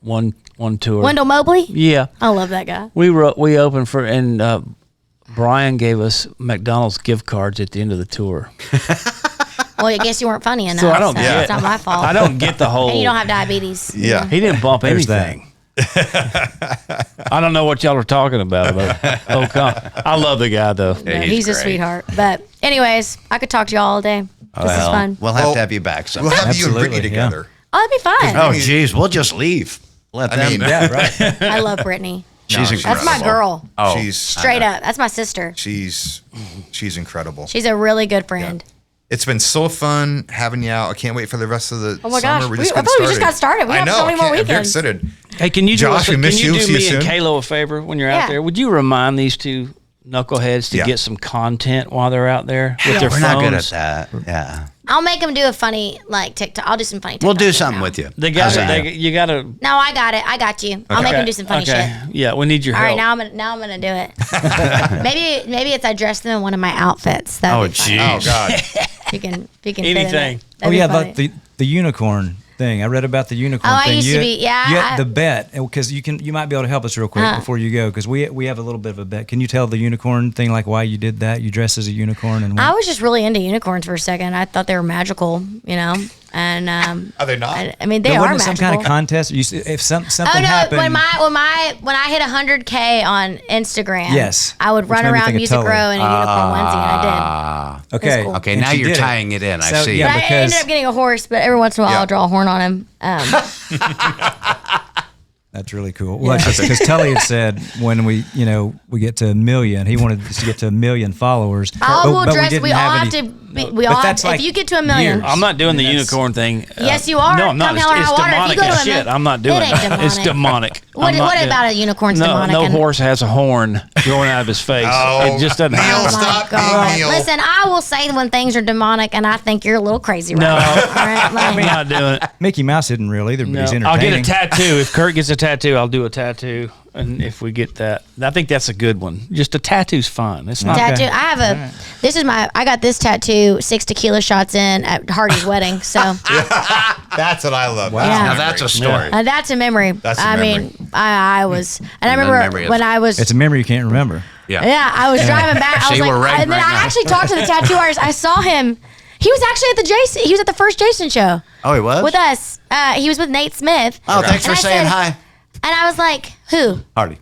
one tour. Wendell Mobley? Yeah. I love that guy. We opened for, and Brian gave us McDonald's gift cards at the end of the tour. Well, I guess you weren't funny enough. So I don't get it's not my fault. I don't get the whole. And you don't have diabetes. Yeah. He didn't bump anything. I don't know what y'all are talking about. I love the guy, though. Yeah, he's a sweetheart. But anyways, I could talk to y'all all day. This is fun. We'll have to have you back sometime. We'll have you and Brittany together. Oh, that'd be fun. Oh, geez. We'll just leave. Let them. Right. I love Brittany. She's incredible. That's my girl. Oh, she's straight up. That's my sister. She's incredible. She's a really good friend. Yeah. It's been so fun having you out. I can't wait for the rest of the Oh my summer. gosh. We just got started. We have so many more weekends. I'm very excited. Hey, can you Josh, do we miss you. me See you and soon. Kayla a favor when you're out there? Would you remind these two knuckleheads to get some content while they're out there with their phones? We're not good at that. Yeah. I'll make them do a funny TikTok. I'll do some funny TikTok. We'll do something with you. You got to. No, I got it. I got you. I'll make them do some funny shit. Yeah, we need your help. All right, now I'm gonna do it. maybe it's I dress them in one of my outfits. Oh, jeez. Oh, God. If you can anything. Oh yeah, about the unicorn thing. I read about the unicorn thing. I used to be. Yeah. You had the bet, because you might be able to help us real quick before you go, because we have a little bit of a bet. Can you tell the unicorn thing, like why you did that? You dressed as a unicorn and. I was just really into unicorns for a second. I thought they were magical. And are they not? I mean, they are magical. Some kind of contest. If something happened. When I hit 100K on Instagram, yes, I would run around Music Row in a unicorn onesie, and I did. Okay, cool. Okay. Now you're tying it in. I see. Yeah, but I ended up getting a horse, but every once in a while I'll draw a horn on him. That's really cool. Well, because Tully had said when we get to 1 million, he wanted us to get to 1 million followers. We all have to. If you get to 1 million, I'm not doing the unicorn thing. Yes, you are. No, I'm not. It's demonic as shit. I'm not doing it. It's demonic. What about a unicorn's demonic? No horse has a horn growing out of his face. It just doesn't happen. Oh my God! Listen, I will say when things are demonic, and I think you're a little crazy right now. I'm not doing it. Mickey Mouse isn't real either, but he's entertaining. I'll get a tattoo. If Kurt gets a tattoo, I'll do a tattoo. And if we get that, I think that's a good one. Just a tattoo's fine. It's not tattoo. I got this tattoo 6 tequila shots in at Hardy's wedding. So that's what I love. Wow. Yeah. Now that's a story. That's a memory. I remember when I was. It's a memory you can't remember. Yeah. Yeah. I was driving back. I was like, and then I actually talked to the tattoo artist. I saw him. He was actually at he was at the first Jason show. Oh, he was? With us. He was with Nate Smith. Oh, thanks for saying hi. And I was like, who? Hardy.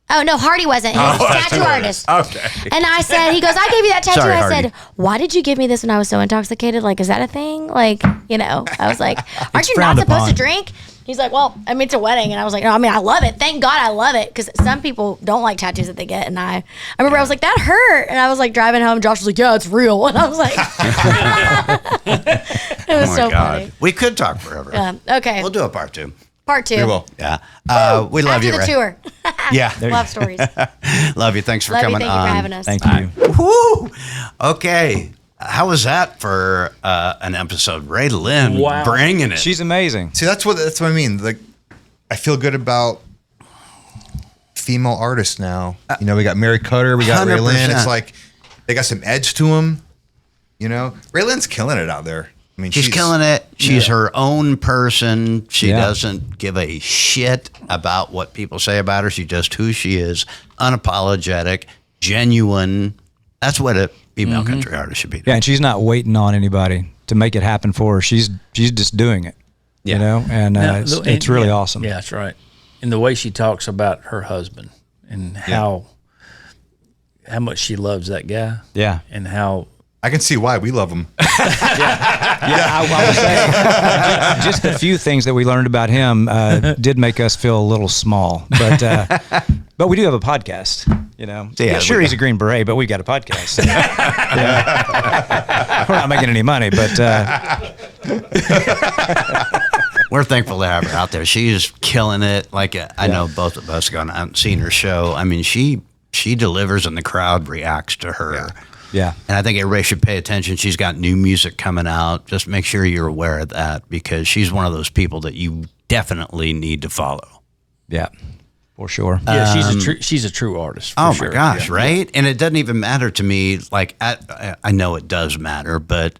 Oh, no, Hardy wasn't. He was a tattoo artist. Okay. And I said, he goes, I gave you that tattoo. Sorry, I said, why did you give me this when I was so intoxicated? Like, is that a thing? Like, I was like, aren't you not supposed to drink? He's like, well, I mean, it's a wedding. And I was like, no, I mean, I love it. Thank God I love it. Because some people don't like tattoos that they get. And I remember I was like, that hurt. And I was like driving home. Josh was like, yeah, it's real. And I was like, it was so funny. We could talk forever. Yeah. Okay. We'll do a part 2. Part 2. We will. Yeah. We love you, After the tour. Yeah. Love stories. Love you. Thanks for coming on. Thank you for having us. Thank you. Woo! Okay. How was that for an episode? RaeLynn bringing it. She's amazing. See, that's what I mean. Like, I feel good about female artists now. We got Mary Cutter, we got 100%. RaeLynn. It's like they got some edge to them. RaeLynn's killing it out there. I mean, she's killing it. She's her own person. She doesn't give a shit about what people say about her. She's just who she is, unapologetic, genuine. That's what a female country artist should be. Yeah, and she's not waiting on anybody to make it happen for her. She's just doing it. And it's really awesome. Yeah, that's right. And the way she talks about her husband and how much she loves that guy. Yeah. And how I can see why we love him. I would say just a few things that we learned about him did make us feel a little small, but we do have a podcast. Sure, he's a Green Beret, but we got a podcast. We're not making any money, but we're thankful to have her out there. She's killing it. Like I know both of us gone out and seen her show. I mean, she delivers, and the crowd reacts to her. Yeah. And I think everybody should pay attention. She's got new music coming out. Just make sure you're aware of that, because she's one of those people that you definitely need to follow. Yeah, for sure. Yeah, she's a true artist. My gosh, right? And it doesn't even matter to me. Like, I know it does matter, but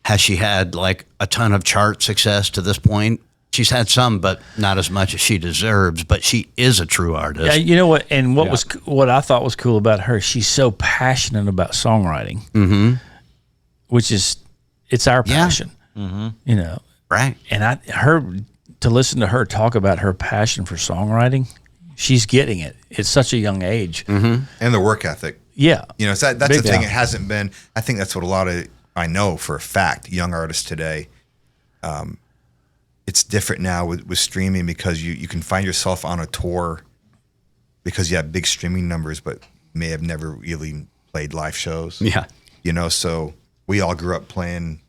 has she had like a ton of chart success to this point? She's had some, but not as much as she deserves. But she is a true artist. Yeah, you know what? And what I thought was cool about her, she's so passionate about songwriting, which is it's our passion. Right? And to listen to her talk about her passion for songwriting, she's getting it. It's such a young age, and the work ethic. Yeah, that's the thing. It hasn't been. I think that's what a lot of I know for a fact young artists today. It's different now with streaming, because you can find yourself on a tour because you have big streaming numbers, but may have never really played live shows. Yeah. So we all grew up playing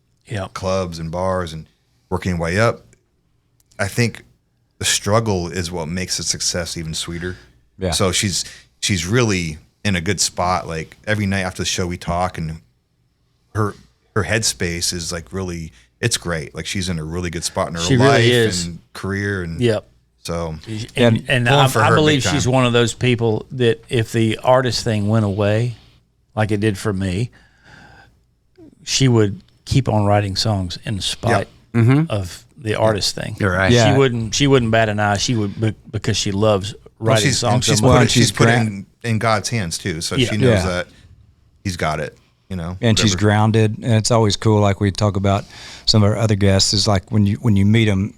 clubs and bars and working your way up. I think the struggle is what makes the success even sweeter. Yeah. So she's really in a good spot. Like every night after the show we talk, and her headspace is like really, it's great. Like she's in a really good spot in her life and career. And so, and I believe she's one of those people that if the artist thing went away, like it did for me, she would keep on writing songs in spite of the artist thing. You're right. Yeah. She wouldn't bat an eye. She would, because she loves writing songs. She's put it in God's hands too. So she knows that he's got it. And she's grounded, and it's always cool. Like we talk about some of our other guests, is like when you meet them,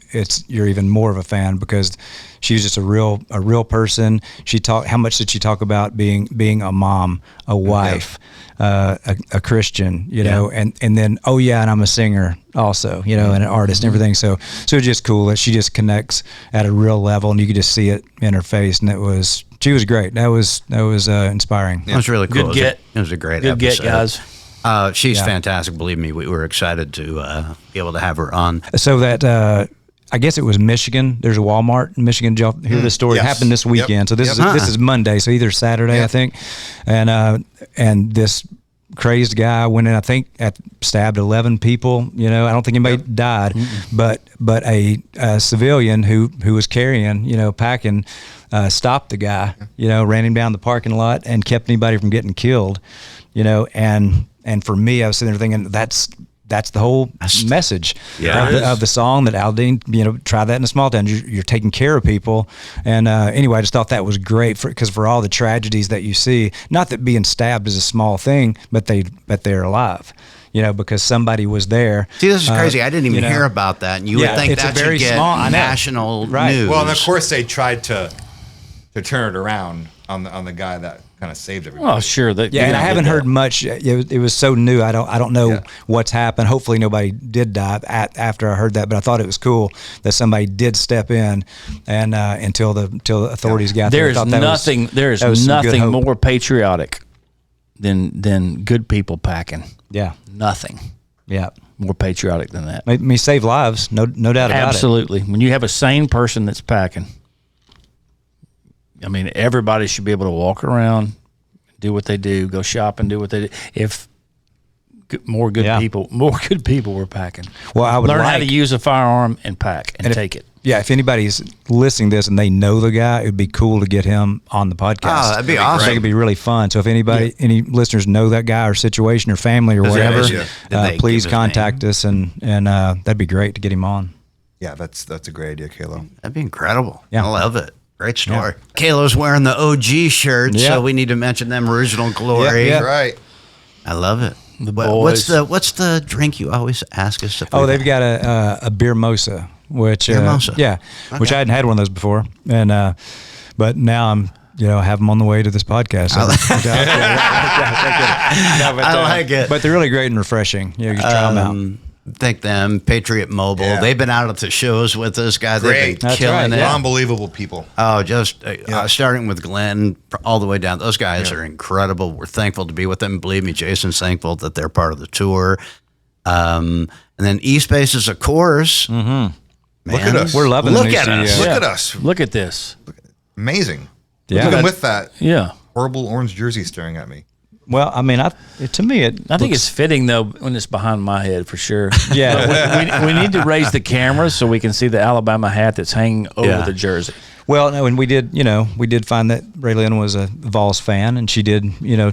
you're even more of a fan because she's just a real person. How much did she talk about being a mom, a wife, a Christian, and then and I'm a singer also, and an artist and everything. So it's just cool that she just connects at a real level, and you could just see it in her face, and she was great. That was inspiring. It was really cool. Good get. It was a great Good episode. get, guys. She's fantastic. Believe me, we were excited to be able to have her on. So that I guess it was Michigan. There's a Walmart in Michigan. Did y'all hear this story? It happened this weekend. So this is Monday. So either Saturday, I think, and this crazed guy went in. I think stabbed 11 people. I don't think anybody died, but a civilian who was carrying, packing. Stopped the guy, ran him down the parking lot and kept anybody from getting killed, and for me, I was sitting there thinking that's the whole message of the song that Aldean, try that in a small town. You're taking care of people. And anyway, I just thought that was great because for all the tragedies that you see, not that being stabbed is a small thing, but they're alive. Because somebody was there. See, this is crazy. I didn't even hear about that. And you would think that should get national news. Well, and of course they tried to turn it around on the guy that kind of saved everybody. Oh, sure. And I haven't heard much. It was so new. I don't know what's happened. Hopefully nobody did die after I heard that. But I thought it was cool that somebody did step in and until the authorities got there. There is nothing more patriotic than good people packing. Yeah, nothing. Yeah, more patriotic than that. Made me save lives. No doubt about it. Absolutely. When you have a sane person that's packing. I mean, everybody should be able to walk around, do what they do, go shopping, do what they do. If more good people were packing. Well, I would learn how to use a firearm and pack and take it. Yeah, if anybody's listening to this and they know the guy, it'd be cool to get him on the podcast. Oh, that'd be awesome. I think it'd be really fun. So if any listeners know that guy or situation or family or whatever, please contact us and that'd be great to get him on. Yeah, that's a great idea, Kalo. That'd be incredible. Yeah. I love it. Great story. Yeah. Kalo's wearing the OG shirt, so we need to mention them. Original Glory. Yeah, right. I love it. The boys. What's the drink you always ask us to put? Oh, they've got a beer mosa, which which I hadn't had one of those before, and but now I'm have them on the way to this podcast. So I like it. But they're really great and refreshing. You can try them out. Thank them, Patriot Mobile. Yeah. They've been out at the shows with us, guys. Great. They've been killing it. Unbelievable people. Oh, just starting with Glenn all the way down. Those guys are incredible. We're thankful to be with them. Believe me, Jason's thankful that they're part of the tour. And then eSpaces, of course. Mm-hmm. Look at us. We're loving Look at us. Look at us. Look at this. Amazing. Yeah. Even with that horrible orange jersey staring at me. Well, I mean, I think it's fitting though when it's behind my head for sure. Yeah, we need to raise the camera so we can see the Alabama hat that's hanging over the jersey. Well, no, and we did find that RaeLynn was a Vols fan, and she did,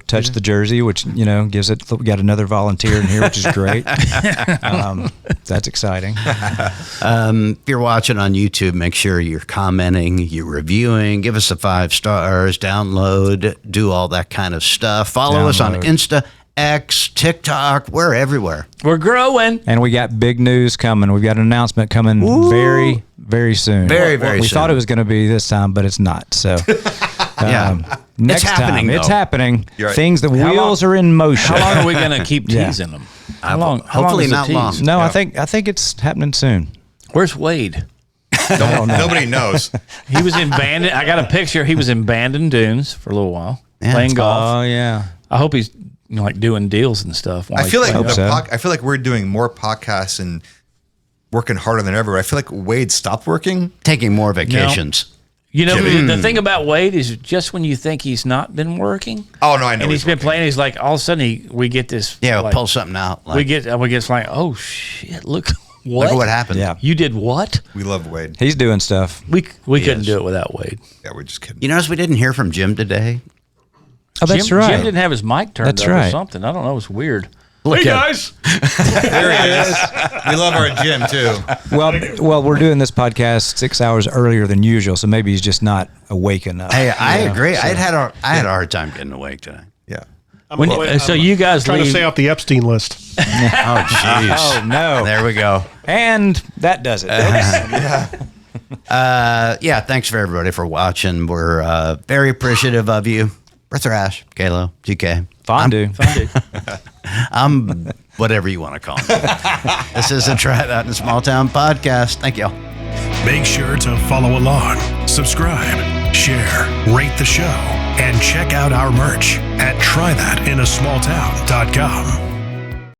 touch the jersey, which, gives it. We got another volunteer in here, which is great. That's exciting. If you're watching on YouTube, make sure you're commenting, you're reviewing, give us the 5 stars, download, do all that kind of stuff. Follow us on Insta, X, TikTok. We're everywhere. We're growing. And we got big news coming. We've got an announcement coming very, very soon. Very soon. We thought it was going to be this time, but it's not. So next time, it's happening. Right. Things, the wheels are in motion. How long are we going to keep teasing them? How long? Hopefully not long. No, I think it's happening soon. Where's Wade? Nobody knows. He was in Bandon. I got a picture. He was in Bandon Dunes for a little while playing golf. Oh yeah. I hope he's doing deals and stuff. I feel like we're doing more podcasts and working harder than ever. I feel like Wade stopped working, taking more vacations. The thing about Wade is just when you think he's not been working. Oh no, I know. And he's been playing. He's like all of a sudden we get this. Yeah, we'll pull something out. We get like, oh shit! Look what happened. Yeah, you did what? We love Wade. He's doing stuff. We couldn't do it without Wade. Yeah, we're just kidding. You notice we didn't hear from Jim today. Oh, that's right. Jim didn't have his mic turned up or something. I don't know. It's weird. Hey guys, there he is. We love our Jim too. Well, we're doing this podcast 6 hours earlier than usual, so maybe he's just not awake enough. Hey, I agree. So, I had a hard time getting awake today. Yeah. So you guys trying to stay off the Epstein list. Oh, jeez. Oh, no. There we go. And that does it. Yeah, thanks for everybody for watching. We're very appreciative of you. We're Thrash, Kalo, GK. Fondue. I'm whatever you want to call me. This is a Try That in a Small Town podcast. Thank y'all. Make sure to follow along, subscribe, share, rate the show, and check out our merch at trythatinasmalltown.com.